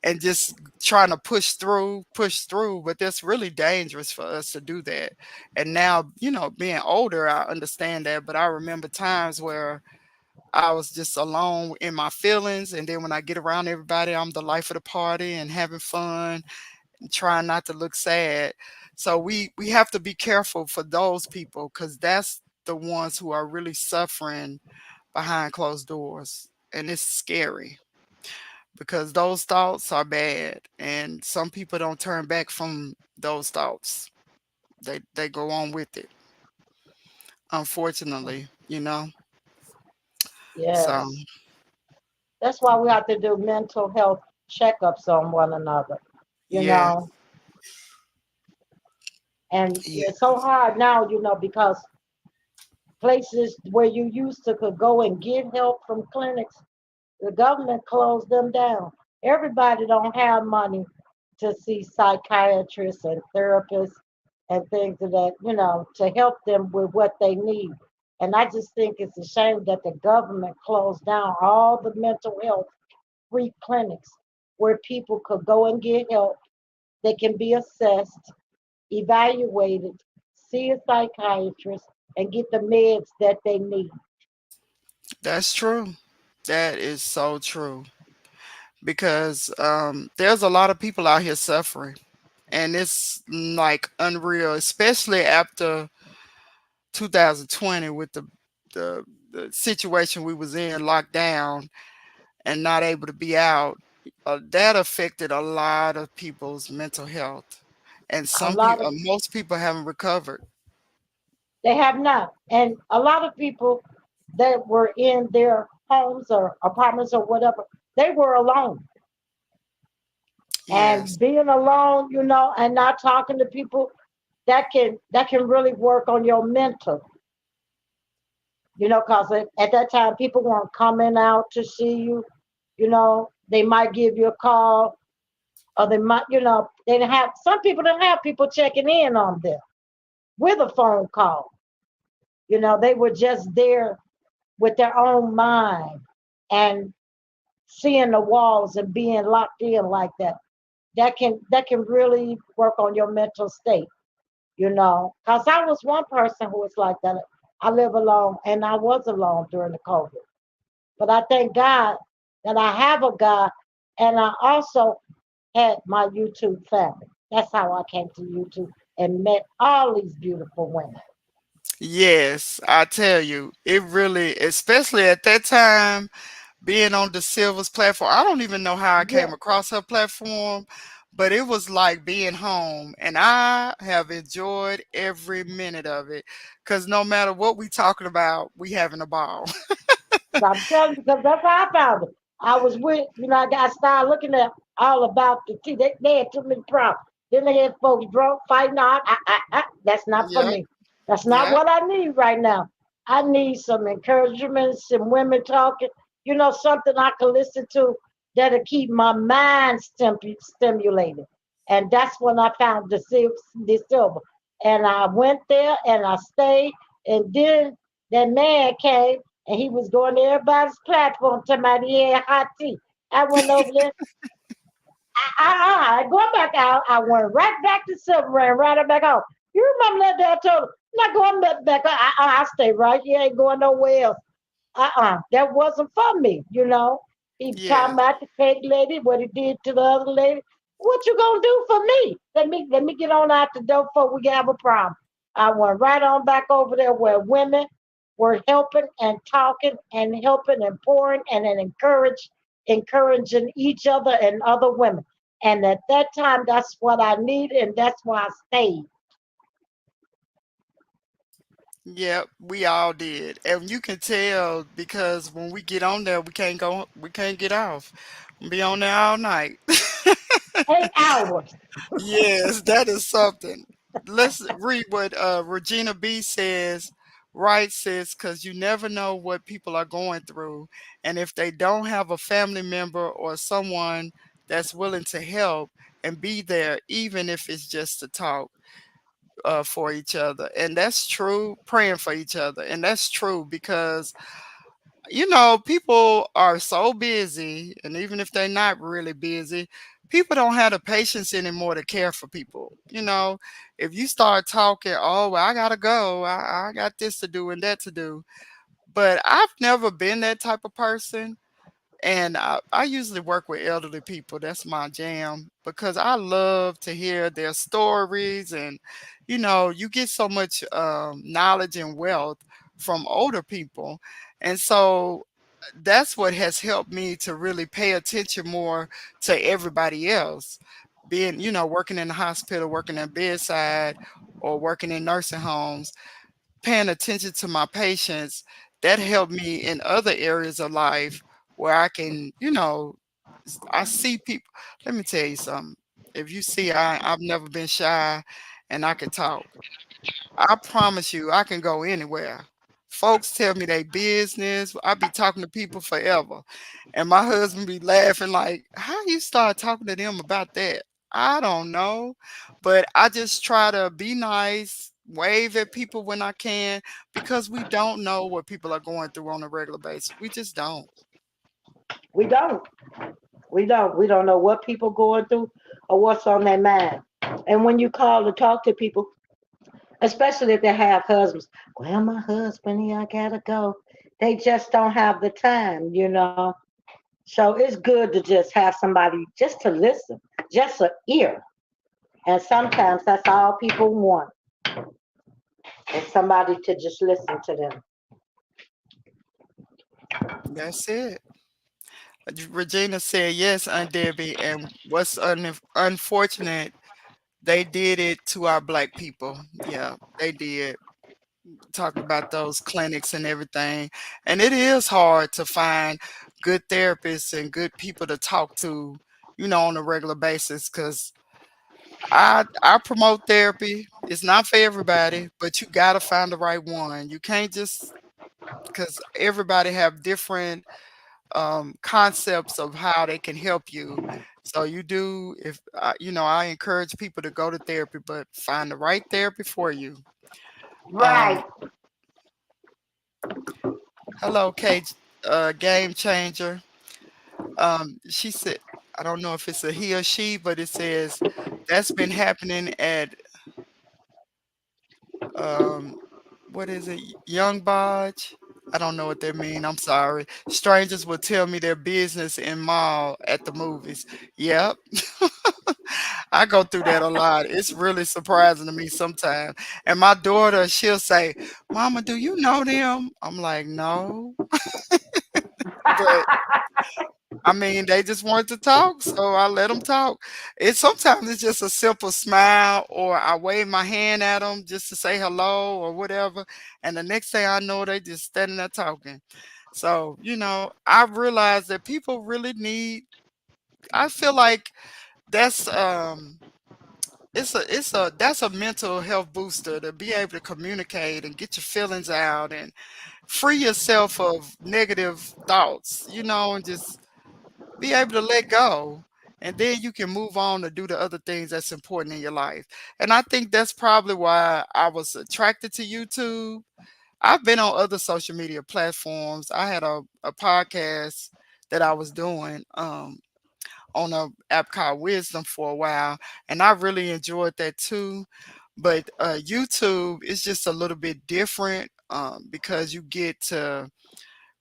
And just trying to push through. But that's really dangerous for us to do that. And now, being older, I understand that. But I remember times where I was just alone in my feelings, and then when I get around everybody, I'm the life of the party and having fun and trying not to look sad. So we have to be careful for those people because that's the ones who are really suffering behind closed doors, and it's scary because those thoughts are bad, and some people don't turn back from those thoughts. They go on with it, unfortunately. So Yes. That's why we have to do mental health checkups on one another, you yeah, know. And yeah, it's so hard now, because places where you used to could go and get help from clinics, the government closed them down. Everybody don't have money to see psychiatrists and therapists and things of that, to help them with what they need. And I just think it's a shame that the government closed down all the mental health free clinics where people could go and get help. They can be assessed, evaluated, see a psychiatrist, and get the meds that they need. that's true. That is so true because there's a lot of people out here suffering, and it's like unreal, especially after 2020 with the situation we was in, locked down and not able to be out. That affected a lot of people's mental health, and A lot of most people haven't recovered. They have not. And a lot of people that were in their homes or apartments or whatever, they were alone. Yes, And being alone, and not talking to people, that can really work on your mental, because at that time people weren't coming out to see you. They might give you a call, or they might, they didn't have some people didn't have people checking in on them with a phone call. They were just there with their own mind and seeing the walls and being locked in like that. That can really work on your mental state, because I was one person who was like that. I live alone, and I was alone during the COVID, but I thank God that I have a God, and I also had my YouTube family. That's how I came to YouTube and met all these beautiful women. yes, I tell you, it really, especially at that time, being on the Silver's platform. I don't even know how I Yeah, came across her platform, but it was like being home, and I have enjoyed every minute of it. Cause no matter what we talking about, we having a ball. so I'm telling you, because that's how I found it. I was with, I started looking at all about the tea. They had too many problems. Then they had folks drunk, fighting. That's not for Yep, me. That's not yep, what I need right now. I need some encouragement, some women talking, something I can listen to that'll keep my mind stimulated. And that's when I found the silver. And I went there and I stayed. And then That man came and he was going to everybody's platform talking about he had hot tea. I went over there. Going back out. I went right back to Silver and right back out. You remember that day I told him, I'm not going back. I stay right here, ain't going nowhere else. That wasn't for me, you know. He talking Yes. about the cake lady, what he did to the other lady. What you gonna do for me? Let me get on out the door before we have a problem. I went right on back over there where women were helping and talking and helping and pouring and then encouraging each other and other women. And at that time, that's what I needed, and that's why I stayed. Yep, we all did. And you can tell because when we get on there, we can't get off. We be on there all night. 8 hours. Yes, that is something. Let's read what Regina B says. Right, sis, because you never know what people are going through. And if they don't have a family member or someone that's willing to help and be there, even if it's just to talk for each other. And that's true, praying for each other. And that's true because people are so busy, and even if they're not really busy, people don't have the patience anymore to care for people. If you start talking, oh, well, I gotta go, I got this to do and that to do. But I've never been that type of person. And I usually work with elderly people. That's my jam because I love to hear their stories. And, you get so much knowledge and wealth from older people. And so that's what has helped me to really pay attention more to everybody else. Being, working in the hospital, working at bedside, or working in nursing homes, paying attention to my patients, that helped me in other areas of life where I can, I see people. Let me tell you something. If you see, I've never been shy and I can talk. I promise you, I can go anywhere. Folks tell me they business. I be talking to people forever. And my husband be laughing like, how you start talking to them about that? I don't know. But I just try to be nice, wave at people when I can, because we don't know what people are going through on a regular basis. We just don't. We don't. We don't. We don't know what people going through or what's on their mind. And when you call to talk to people, especially if they have husbands, well, my husband, here, I gotta go. They just don't have the time, you know. So it's good to just have somebody just to listen, just an ear. And sometimes that's all people want is somebody to just listen to them. That's it. Regina said, yes, Aunt Debbie. And what's unfortunate, they did it to our black people. Yeah, they did. Talked about those clinics and everything. And it is hard to find good therapists and good people to talk to, on a regular basis. Because I promote therapy. It's not for everybody, but you gotta find the right one. You can't just because everybody have different concepts of how they can help you. So you do, if I encourage people to go to therapy, but find the right therapy for you. Um, Right. Hello, Kate, game changer. She said, I don't know if it's a he or she, but it says that's been happening at um, what is it, Young Bodge? I don't know what that mean. I'm sorry. Strangers will tell me their business in mall at the movies. Yep. I go through that a lot. It's really surprising to me sometimes. And my daughter, she'll say, Mama, do you know them? I'm like, no. But I mean, they just want to talk, so I let them talk. It's just a simple smile, or I wave my hand at them just to say hello or whatever. And the next thing I know, they just standing there talking. So I've realized that people really need. I feel like that's it's a that's a mental health booster to be able to communicate and get your feelings out and free yourself of negative thoughts, and just be able to let go, and then you can move on to do the other things that's important in your life. And I think that's probably why I was attracted to YouTube, I've been on other social media platforms. I had a podcast that I was doing on a app called Wisdom for a while, and I really enjoyed that too. But YouTube is just a little bit different because you get to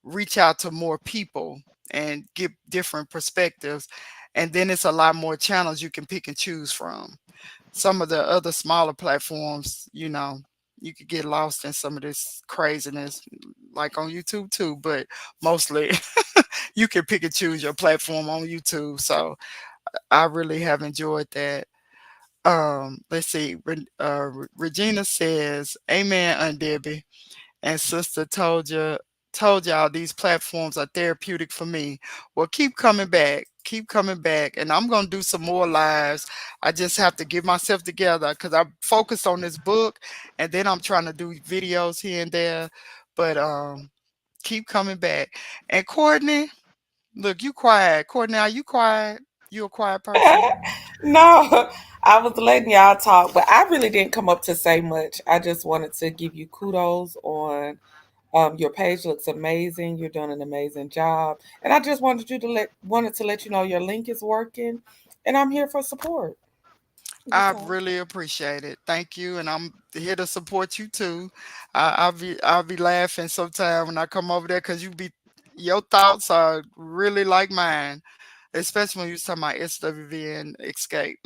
reach out to more people and get different perspectives, and then it's a lot more channels you can pick and choose from. Some of the other smaller platforms, you could get lost in some of this craziness, like on YouTube too, but mostly you can pick and choose your platform on YouTube. So I really have enjoyed that. Let's see. Regina says, "Amen, Aunt Debbie and sister told y'all these platforms are therapeutic for me. Well, keep coming back, and I'm gonna do some more lives. I just have to get myself together because I'm focused on this book, and then I'm trying to do videos here and there. But keep coming back. And Courtney, look, you quiet. Courtney, are you quiet? You a quiet person? No, I was letting y'all talk, but I really didn't come up to say much. I just wanted to give you kudos on your page looks amazing. You're doing an amazing job. And I just wanted to let you know your link is working and I'm here for support. I That's all. really appreciate it. Thank you, and I'm here to support you too. I'll be laughing sometime when I come over there because your thoughts are really like mine, especially when you was talking about SWV and Escape.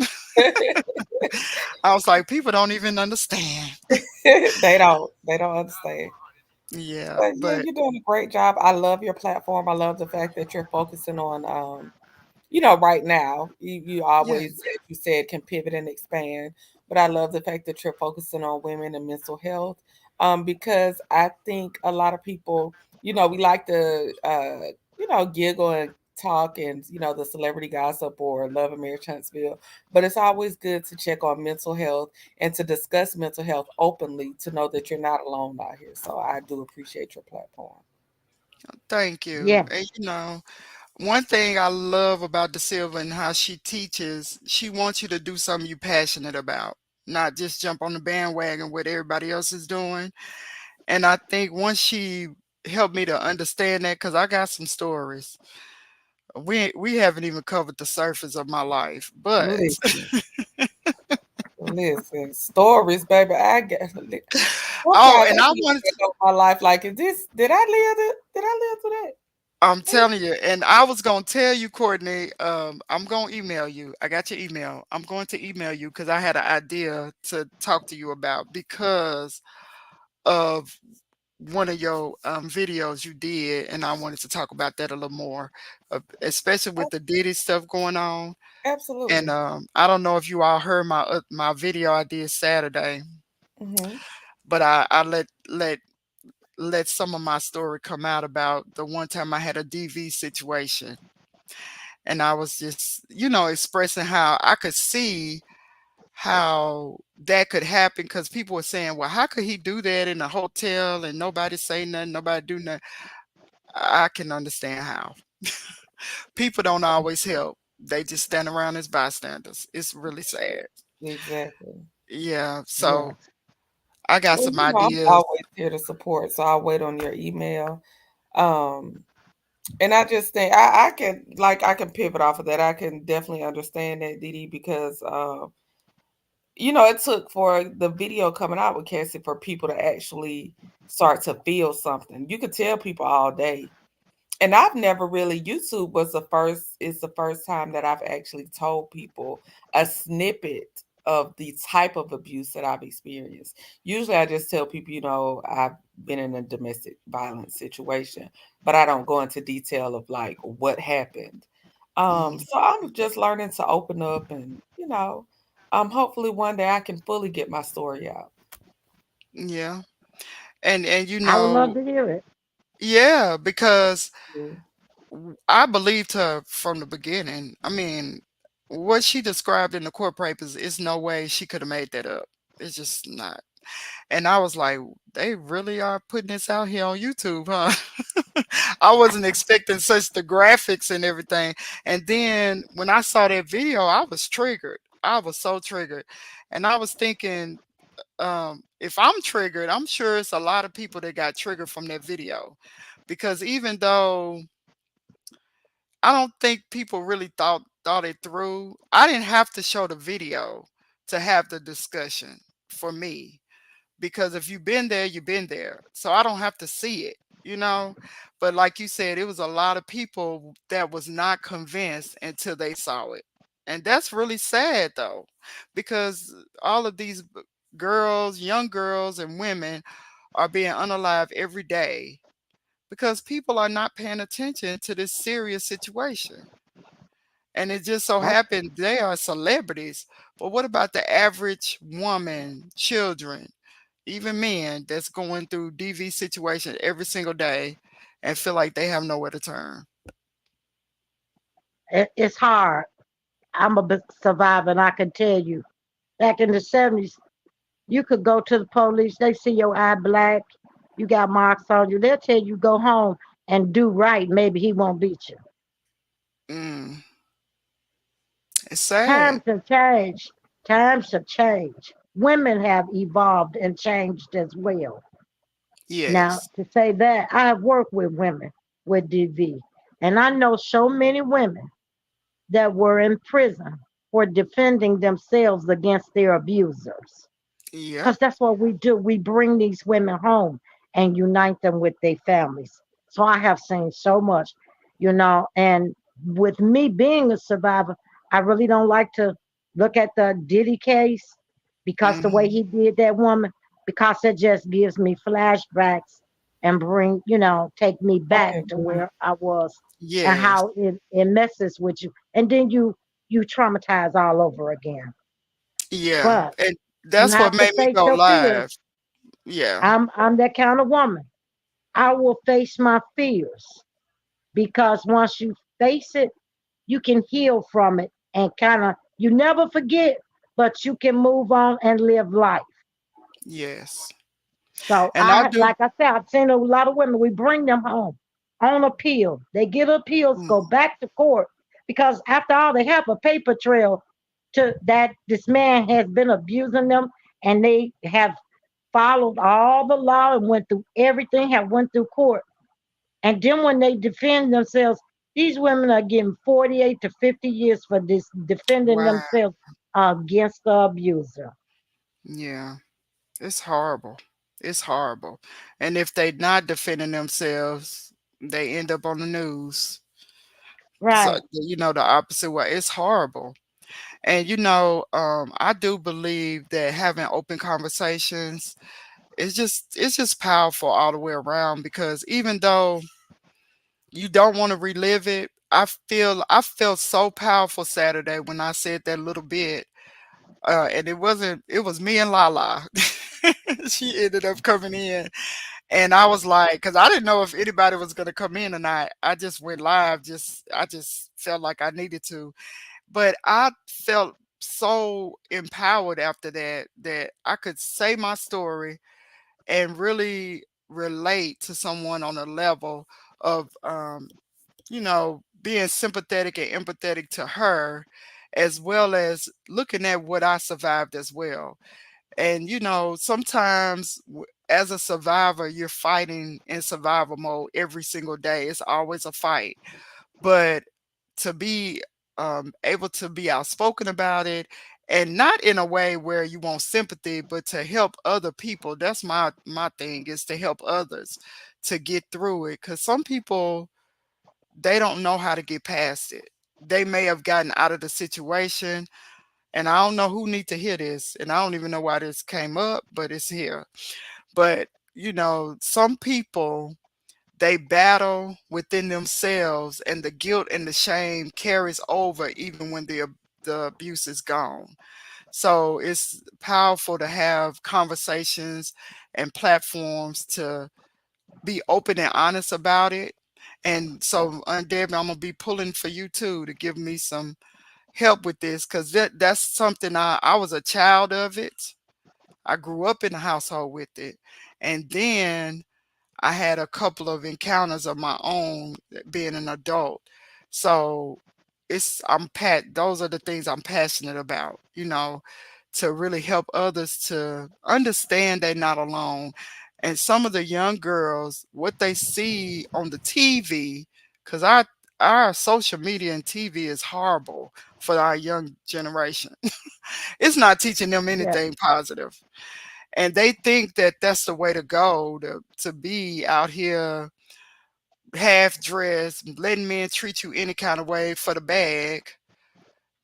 I was like, people don't even understand. They don't understand. Yeah, But yeah, but you're doing a great job. I love your platform. I love the fact that you're focusing on right now, you yeah, always, as you said, can pivot and expand. But I love the fact that you're focusing on women and mental health, because I think a lot of people, we like to, giggle and talk and, the celebrity gossip or love of Mayor Huntsville. But it's always good to check on mental health and to discuss mental health openly to know that you're not alone out here. So I do appreciate your platform. thank you. And Yes. one thing I love about Da Silva and how she teaches, she wants you to do something you're passionate about, not just jump on the bandwagon what everybody else is doing. And I think once she helped me to understand that, because I got some stories. We haven't even covered the surface of my life. But Listen. Listen, stories, baby. oh, Sometimes and I I be wanted to, looking at my life like, is this? Did I live it? Did I live through that? I'm telling you, and I was gonna tell you, Courtney, I'm gonna email you. I got your email. I'm going to email you because I had an idea to talk to you about because of one of your videos you did, and I wanted to talk about that a little more, especially with Oh, the Diddy stuff going on. And absolutely. I don't know if you all heard my video I did Saturday, Hmm. but I let some of my story come out about the one time I had a DV situation, and I was just expressing how I could see how that could happen because people were saying, well, how could he do that in a hotel and nobody say nothing, nobody do nothing? I can understand how. People don't always help. They just stand around as bystanders. It's really sad. Exactly. Yeah. So Yes. I got Well, some I'm ideas. always here to support, so I'll wait on your email. Um, and I just think I can pivot off of that. I can definitely understand that, Didi, because it took for the video coming out with Cassie for people to actually start to feel something. You could tell people all day. And I've never really YouTube was the first time that I've actually told people a snippet of the type of abuse that I've experienced. Usually I just tell people, I've been in a domestic violence situation, but I don't go into detail of like what happened. Mhm. So I'm just learning to open up and, hopefully one day I can fully get my story out. Yeah. And I would love to hear it. yeah, because Yeah. I believed her from the beginning. I mean, what she described in the court papers is no way she could have made that up. It's just not. And I was like, they really are putting this out here on YouTube, huh? I wasn't expecting such the graphics and everything. And then when I saw that video, I was triggered. I was so triggered. And I was thinking, if I'm triggered, I'm sure it's a lot of people that got triggered from that video, because even though I don't think people really thought it through, I didn't have to show the video to have the discussion for me, because if you've been there, you've been there. So I don't have to see it, you know? But like you said, it was a lot of people that was not convinced until they saw it. And that's really sad though, because all of these girls, young girls and women are being unalived every day because people are not paying attention to this serious situation. And it just so I, happened they are celebrities. But what about the average woman, children, even men that's going through DV situation every single day and feel like they have nowhere to turn? it's hard. I'm a survivor, and I can tell you, back in the 70s, you could go to the police, they see your eye black, you got marks on you, they'll tell you go home and do right. Maybe he won't beat you. Mm, it's sad. Times have changed. Times have changed. Women have evolved and changed as well. Now, Yes. to say that, I have worked with women with DV, and I know so many women that were in prison for defending themselves against their abusers. Yep. Because that's what we do. We bring these women home and unite them with their families. So I have seen so much, and with me being a survivor, I really don't like to look at the Diddy case because the way Hmm. he did that woman, because it just gives me flashbacks and take me I back to agree. where I was and Yes. how it messes with you. And then you traumatize all over again. Yeah. But And you that's what have to made me face go your live. fears. Yeah. I'm that kind of woman. I will face my fears because once you face it, you can heal from it and kind of you never forget, but you can move on and live life. Yes. So And I do. like I said, I've seen a lot of women. We bring them home on appeal. They get appeals, Mm, go back to court because after all, they have a paper trail to that this man has been abusing them, and they have followed all the law and went through everything, have went through court. And then when they defend themselves, these women are getting 48 to 50 years for this defending wow. themselves against the abuser. Yeah. It's horrible. It's horrible. And if they not defending themselves, they end up on the news. So Right. the opposite way. It's horrible. And I do believe that having open conversations it's just powerful all the way around, because even though you don't want to relive it, I felt so powerful Saturday when I said that little bit. And it was me and Lala. She ended up coming in, and I was like, because I didn't know if anybody was gonna come in, and I just went live. I just felt like I needed to, but I felt so empowered after that I could say my story and really relate to someone on a level of being sympathetic and empathetic to her, as well as looking at what I survived as well. And sometimes as a survivor, you're fighting in survival mode every single day. It's always a fight. But to be able to be outspoken about it, and not in a way where you want sympathy, but to help other people. That's my thing, is to help others to get through it. Because some people, they don't know how to get past it. They may have gotten out of the situation, and I don't know who need to hear this, and I don't even know why this came up, but it's here. But some people, they battle within themselves, and the guilt and the shame carries over even when the abuse is gone. So it's powerful to have conversations and platforms to be open and honest about it. And so, Aunt Debbie, I'm gonna be pulling for you too to give me some help with this, because that's something I was a child of it. I grew up in a household with it, and then I had a couple of encounters of my own being an adult. So those are the things I'm passionate about, to really help others to understand they're not alone. And some of the young girls, what they see on the TV, because our social media and TV is horrible for our young generation. It's not teaching them Yeah. anything positive, and they think that that's the way to go, to be out here half dressed, letting men treat you any kind of way for the bag.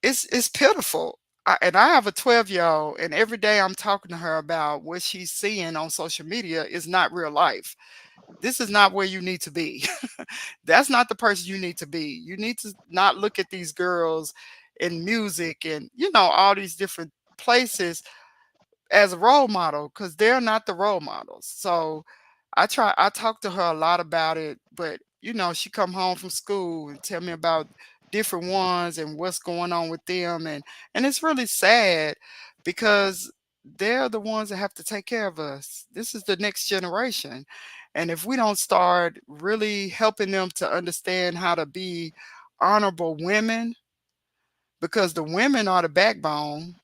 It's pitiful. And I have a 12-year old, and every day I'm talking to her about what she's seeing on social media is not real life. This is not where you need to be. That's not the person you need to be. You need to not look at these girls in music and, all these different places as a role model, because they're not the role models. So I talk to her a lot about it, but she come home from school and tell me about different ones and what's going on with them, and it's really sad because they're the ones that have to take care of us. This is the next generation. And if we don't start really helping them to understand how to be honorable women, because the women are the backbone,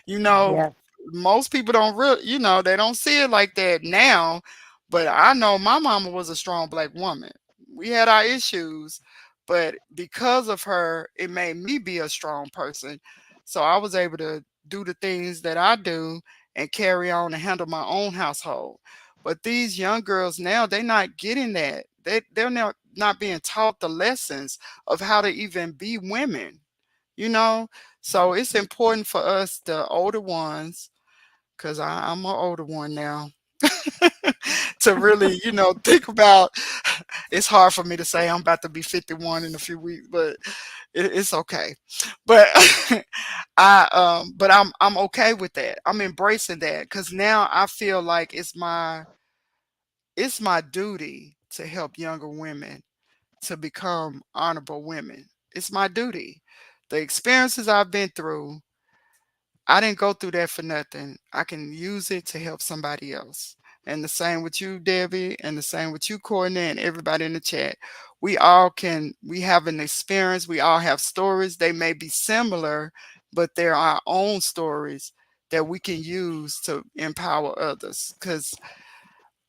you know, Yeah. most people don't really, they don't see it like that now. But I know my mama was a strong black woman. We had our issues, but because of her, it made me be a strong person. So I was able to do the things that I do and carry on and handle my own household. But these young girls now, they're not getting that. They're not being taught the lessons of how to even be women, you know? So it's important for us, the older ones, because I'm an older one now, to really, think about. It's hard for me to say I'm about to be 51 in a few weeks, but it's okay. But I'm okay with that. I'm embracing that because now I feel like it's my duty to help younger women to become honorable women. It's my duty. The experiences I've been through, I didn't go through that for nothing. I can use it to help somebody else. And the same with you, Debbie, and the same with you, Courtney, and everybody in the chat. We have an experience. We all have stories. They may be similar, but they're our own stories that we can use to empower others. Because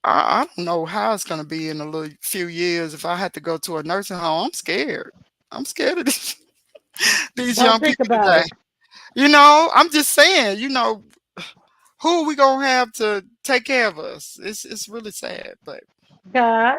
I don't know how it's going to be in a little few years. If I had to go to a nursing home, I'm scared. I'm scared of these Don't young think people about today. it. I'm just saying, who are we gonna have to take care of us? It's really sad, but God,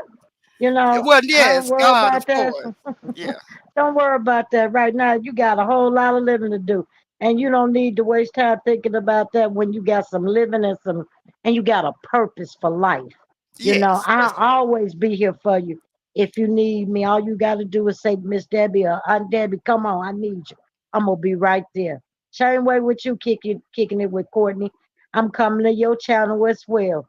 well, I don't yes, worry God, of about that. course, yeah, Don't worry about that right now. You got a whole lot of living to do. And you don't need to waste time thinking about that when you got some living and you got a purpose for life. yes, I'll always be here for you. If you need me, all you got to do is say, Miss Debbie or Aunt Debbie, come on, I need you. I'm going to be right there. Same way with you kicking it with Courtney. I'm coming to your channel as well.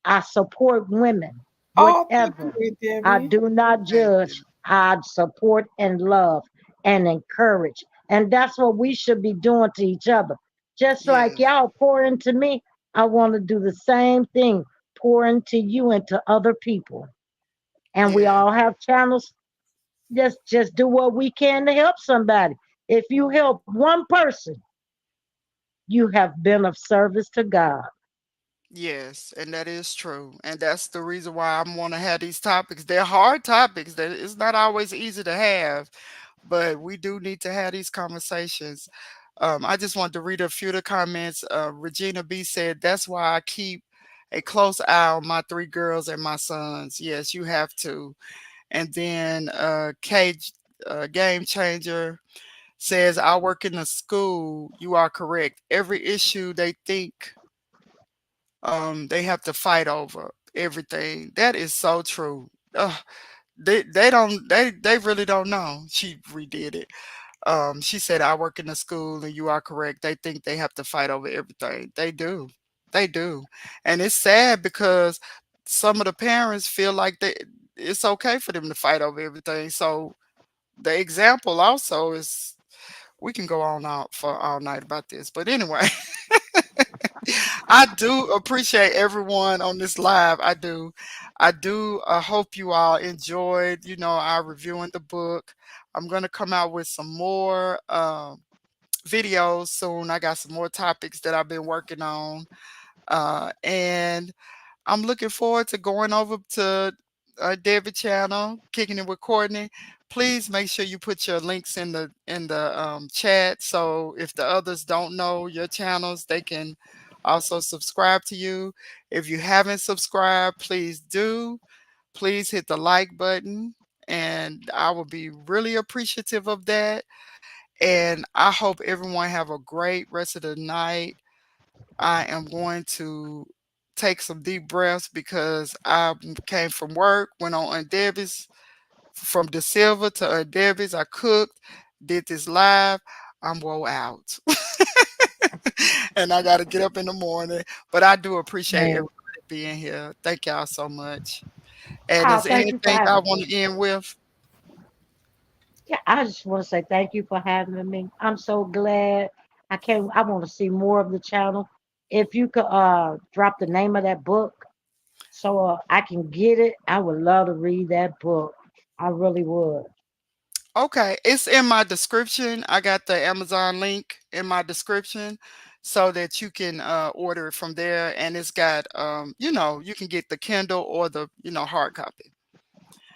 I support women, Oh, thank whatever. you, I Debbie. do not thank you. judge. I support and love and encourage. And that's what we should be doing to each other. Just like Yes, y'all pour into me, I want to do the same thing, pour into you and to other people. And we yeah, all have channels. Just do what we can to help somebody. If you help one person, you have been of service to God. yes, and that is true, and that's the reason why I want to have these topics. They're hard topics. That it's not always easy to have, but we do need to have these conversations. I just wanted to read a few of the comments. Regina B said, "That's why I keep a close eye on my three girls and my sons." Yes, you have to. And then Cage Game Changer says, "I work in a school. You are correct. Every issue they think they have to fight over everything. That is so true. They don't they really don't know." She redid it. She said, "I work in a school, and you are correct. They think they have to fight over everything. They do. They do. And it's sad because some of the parents feel like it's okay for them to fight over everything. So the example also is, we can go on out for all night about this. But anyway, I do appreciate everyone on this live. I do. I do hope you all enjoyed, our reviewing the book. I'm going to come out with some more videos soon. I got some more topics that I've been working on. And I'm looking forward to going over to Debbie channel, kicking it with Courtney. Please make sure you put your links in the chat, so if the others don't know your channels, they can also subscribe to you. If you haven't subscribed, please do. Please hit the like button, and I will be really appreciative of that. And I hope everyone have a great rest of the night. I am going to take some deep breaths because I came from work, went on Aunt Debbie's, from De Silva to Aunt Debbie's. I cooked, did this live. I'm woe out. And I got to get up in the morning. But I do appreciate Man. everybody being here. Thank y'all so much. And Oh, is thank you for anything I having me. want to end with? Yeah, I just want to say thank you for having me. I'm so glad. I want to see more of the channel. If you could drop the name of that book so I can get it, I would love to read that book. I really would. Okay, it's in my description. I got the Amazon link in my description so that you can order it from there. And it's got, you can get the Kindle or the, hard copy.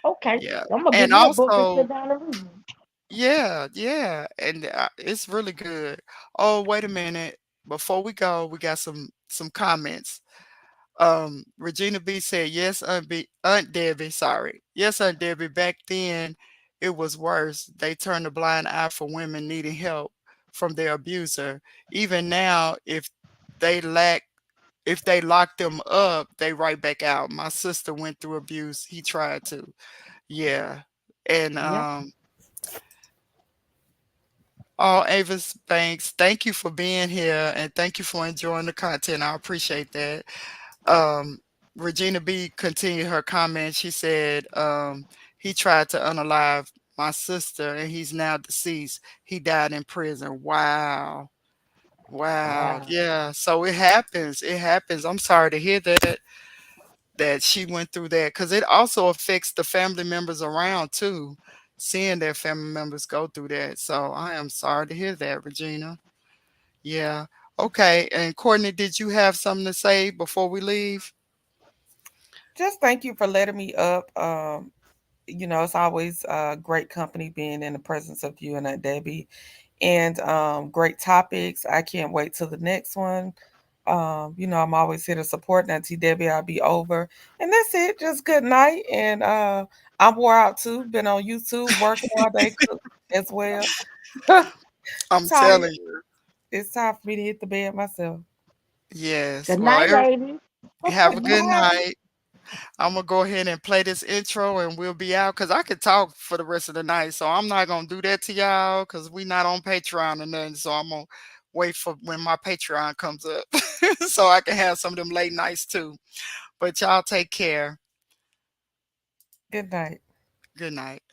Okay, Yeah. I'm gonna give And me a book and also, sit down and read. yeah, yeah. And it's really good. Oh, wait a minute. Before we go, we got some comments. Regina B said, "Yes, Aunt Debbie, sorry. Yes, Aunt Debbie, back then it was worse. They turned a blind eye for women needing help from their abuser. Even now, they lack if they lock them up, they right back out. My sister went through abuse. He tried to. Yeah. And Yeah. oh, Avis Banks, thank you for being here and thank you for enjoying the content. I appreciate that. um Regina B continued her comment. She said, he tried to unalive my sister and he's now deceased. He died in prison. Wow. Wow. Wow. Yeah. So it happens. It happens. I'm sorry to hear that she went through that because it also affects the family members around too, seeing their family members go through that. So I am sorry to hear that, Regina. Yeah. Okay. And Courtney, did you have something to say before we leave? Just thank you for letting me up. It's always great company being in the presence of you and Aunt Debbie, and great topics. I can't wait till the next one. I'm always here to support Auntie Debbie. I'll be over, and that's it. Just good night, and I'm wore out too. Been on YouTube working all day, cook as well. I'm Tired. telling you. It's time for me to hit the bed myself. Yes. Good Well, night, ladies. have a Good good night. night. I'm gonna go ahead and play this intro and we'll be out because I could talk for the rest of the night. So I'm not gonna do that to y'all because we not on Patreon or nothing. So I'm gonna wait for when my Patreon comes up so I can have some of them late nights too. But y'all take care. Good night. Good night.